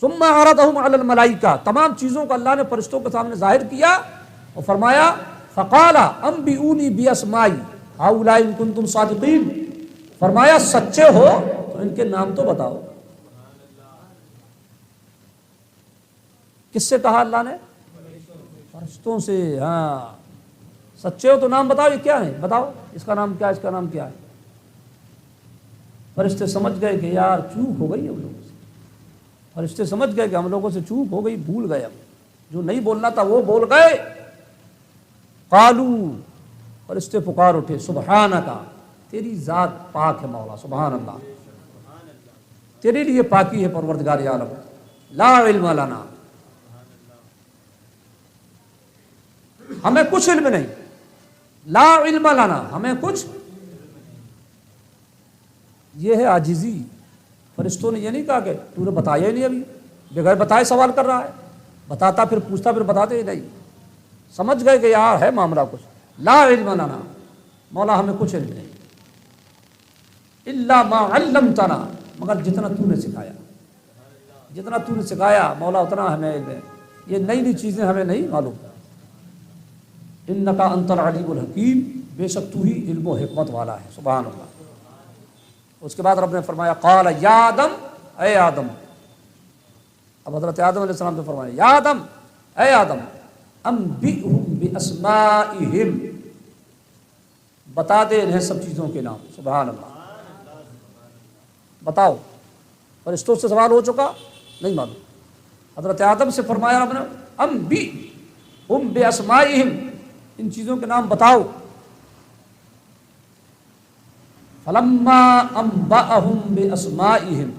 ثم عرضهم علی الملائکہ. تمام چیزوں کو اللہ نے فرشتوں کے سامنے ظاہر کیا اور فرمایا فقال انبئونی باسماء هؤلاء ان کنتم صادقین. فرمایا سچے ہو تو ان کے نام تو بتاؤ. کس سے کہا اللہ نے؟ فرشتوں سے. ہاں سچے ہو تو نام بتاؤ، یہ کیا ہے بتاؤ، اس کا نام کیا ہے، اس کا نام کیا ہے. فرشتے سمجھ گئے کہ یار چوک ہو گئی ہم لوگوں سے. فرشتے سمجھ گئے کہ ہم لوگوں سے چوک ہو گئی، بھول گئے، ہم جو نہیں بولنا تھا وہ بول گئے. قالو. فرشتے پکار اٹھے سبحانک، تیری ذات پاک ہے مولا. سبحان اللہ. تیرے لیے پاکی ہے پروردگار عالم. لا علم لنا، ہمیں کچھ علم نہیں. لا علم لنا، ہمیں کچھ. یہ ہے عاجزی. فرشتوں نے یہ نہیں کہا کہ تو نے بتایا ہی نہیں، ابھی بغیر بتائے سوال کر رہا ہے. بتاتا پھر پوچھتا پھر بتاتے ہی نہیں. سمجھ گئے کہ یار ہے معاملہ کچھ. لا علم لنا، مولا ہمیں کچھ علم نہیں. الا ما علمتنا، مگر جتنا تو نے سکھایا، جتنا تو نے سکھایا مولا اتنا ہمیں علم ہے. یہ نئی نئی چیزیں ہمیں نہیں معلوم. انک انت العلیم الحکیم، بے شک تو ہی علم و حکمت والا ہے. سبحان اللہ. اس کے بعد رب نے فرمایا قال یا آدم، اے آدم. اب حضرت آدم علیہ السلام نے فرمایا یا آدم، اے آدم، انبئہم باسمائہم، بتا دے انہیں سب چیزوں کے نام. سبحان اللہ. بتاؤ. فرشتوں سے سوال ہو چکا، نہیں معلوم. حضرت آدم سے فرمایا رب نے انبئہم باسمائہم، ان چیزوں کے نام بتاؤ. فلما انبأہم باسمائہم،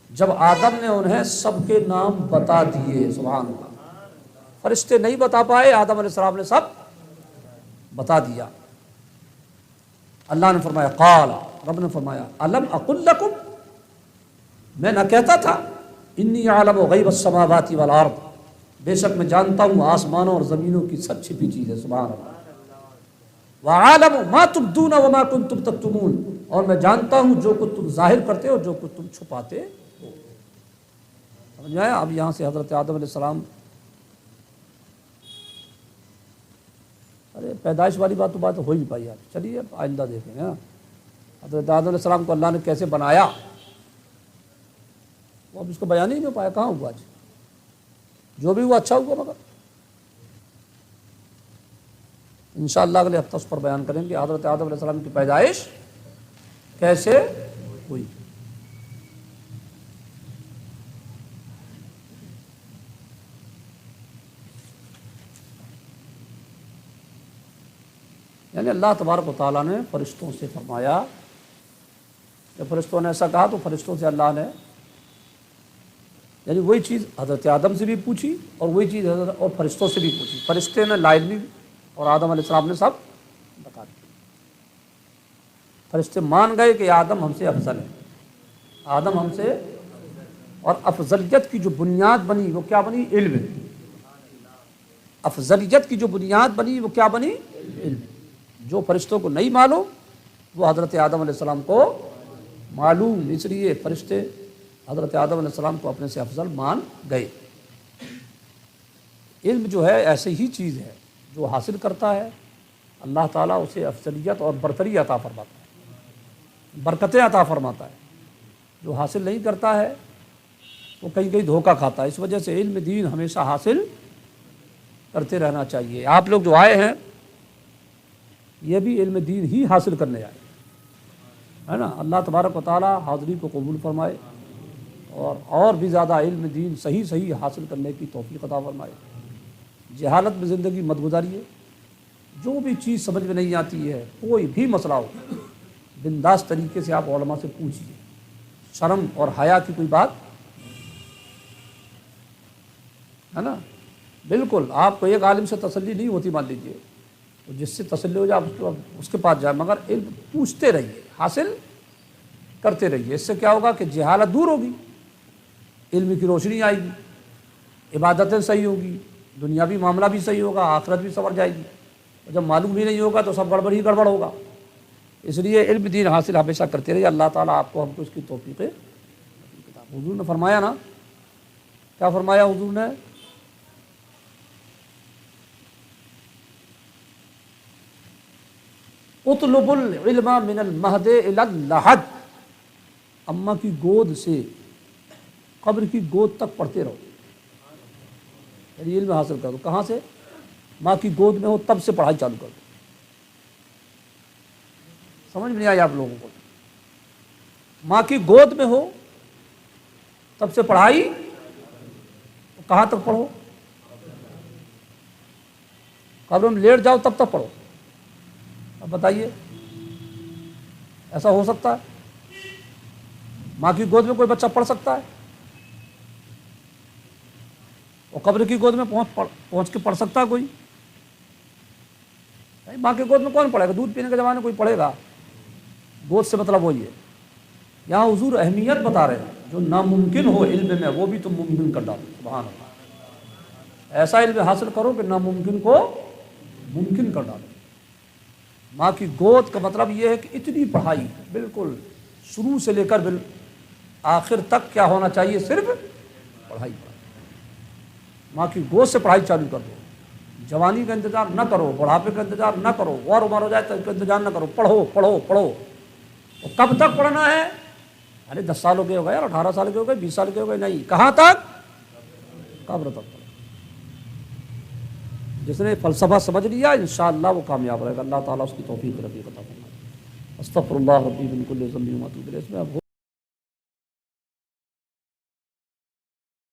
جب آدم نے انہیں سب کے نام بتا دیے. سبحان اللہ. فرشتے نہیں بتا پائے، آدم علیہ السلام نے سب بتا دیا. اللہ نے فرمایا قال، رب نے فرمایا الم اقل لکم، میں نہ کہتا تھا انی اعلم غیب السماوات والارض، بے شک میں جانتا ہوں آسمانوں اور زمینوں کی سب چھپی چیز ہے. سبحان اللہ. وعالم ما تبدون وما کنتم تکتمون، اور میں جانتا ہوں جو کچھ تم ظاہر کرتے ہو جو کچھ تم چھپاتے ہو. سمجھ میں آیا؟ اب یہاں سے حضرت آدم علیہ السلام، ارے پیدائش والی بات تو بات ہو ہی نہیں پائی یار. چلیے اب آئندہ دیکھیں گے. حضرت آدم علیہ السلام کو اللہ نے کیسے بنایا وہ اب اس کو بیان ہی نہیں ہو پایا. کہاں ہوا آج؟ جو بھی ہوا اچھا ہوا، مگر انشاءاللہ اگلے ہفتہ اس پر بیان کریں گے حضرت آدم علیہ السلام کی پیدائش کیسے ہوئی. یعنی اللہ تبارک و تعالیٰ نے فرشتوں سے فرمایا، جب فرشتوں نے ایسا کہا تو فرشتوں سے اللہ نے یعنی وہی چیز حضرت آدم سے بھی پوچھی اور وہی چیز اور فرشتوں سے بھی پوچھی. فرشتے نے لا علمی اور آدم علیہ السلام نے سب بتا دیا. فرشتے مان گئے کہ آدم ہم سے افضل ہے، آدم ہم سے، اور افضلیت کی جو بنیاد بنی وہ کیا بنی؟ علم. افضلیت کی جو بنیاد بنی وہ کیا بنی؟ علم. جو فرشتوں کو نہیں معلوم وہ حضرت آدم علیہ السلام کو معلوم، اس لیے فرشتے حضرت آدم علیہ السلام کو اپنے سے افضل مان گئے. علم جو ہے ایسی ہی چیز ہے، جو حاصل کرتا ہے اللہ تعالیٰ اسے افضلیت اور برتری عطا فرماتا ہے، برکتیں عطا فرماتا ہے. جو حاصل نہیں کرتا ہے وہ کہیں کہیں دھوکہ کھاتا ہے. اس وجہ سے علم دین ہمیشہ حاصل کرتے رہنا چاہیے. آپ لوگ جو آئے ہیں یہ بھی علم دین ہی حاصل کرنے آئے ہے نا. اللہ تبارک و تعالیٰ حاضری کو قبول فرمائے اور بھی زیادہ علم دین صحیح حاصل کرنے کی توفیق عطا فرمائے. جہالت میں زندگی مت گزاریے. جو بھی چیز سمجھ میں نہیں آتی ہے، کوئی بھی مسئلہ ہو، بنداس طریقے سے آپ علماء سے پوچھیے. شرم اور حیا کی کوئی بات ہے نا. بالکل آپ کو ایک عالم سے تسلی نہیں ہوتی مان لیجیے، تو جس سے تسلی ہو جائے اس کے پاس جائے، مگر علم پوچھتے رہیے، حاصل کرتے رہیے. اس سے کیا ہوگا کہ جہالت دور ہوگی، علم کی روشنی آئے گی، عبادتیں صحیح ہوگی، دنیاوی معاملہ بھی صحیح ہوگا، آخرت بھی سنور جائے گی. اور جب معلوم بھی نہیں ہوگا تو سب گڑبڑ ہی گڑبڑ ہوگا. اس لیے علم دین حاصل ہمیشہ کرتے رہیے. اللہ تعالیٰ آپ کو ہم کو اس کی توفیق. حضور نے فرمایا نا، کیا فرمایا حضور نے؟ اطلب العلم من المہد الی اللحد. اماں کی گود سے قبر کی گود تک پڑھتے رہو، یعنی علم حاصل کرو. کہاں سے؟ ماں کی گود میں ہو تب سے پڑھائی چالو کر دو. سمجھ میں نہیں آئی آپ لوگوں کو؟ ماں کی گود میں ہو تب سے پڑھائی. کہاں تک پڑھو؟ قبر میں لیٹ جاؤ تب تک پڑھو. اب بتائیے ایسا ہو سکتا ہے؟ ماں کی گود میں کوئی بچہ پڑھ سکتا ہے؟ اور قبر کی گود میں پہنچ کے پڑھ سکتا ہے کوئی؟ ماں کی گود میں کون پڑھے گا؟ دودھ پینے کے زمانے میں کوئی پڑھے گا؟ گود سے مطلب وہی ہے. یہاں حضور اہمیت بتا رہے ہیں، جو ناممکن ہو علم میں وہ بھی تم ممکن کر ڈالو. سبحان اللہ. ایسا علم حاصل کرو کہ ناممکن کو ممکن کر ڈالو. ماں کی گود کا مطلب یہ ہے کہ اتنی پڑھائی بالکل شروع سے لے کر آخر تک کیا ہونا چاہیے؟ صرف پڑھائی. ماں کی گود سے پڑھائی چالو کر دو. جوانی کا انتظار نہ کرو، بڑھاپے کا انتظار نہ کرو، اور عمر ہو جائے تو اس کا انتظار نہ کرو. پڑھو پڑھو پڑھو. اور کب تک پڑھنا ہے؟ ارے 10 سال کے ہو گئے، 18 سال کے ہو گئے، 20 سال کے ہو گئے، نہیں. کہاں تک؟ قبر تک. جس نے فلسفہ سمجھ لیا انشاءاللہ وہ کامیاب رہے گا. اللہ تعالیٰ اس کی توفیق رفیق عطا فرمائے. استغفر اللہ ربی من کل ذنب و اتوب الیہ. اس میں اب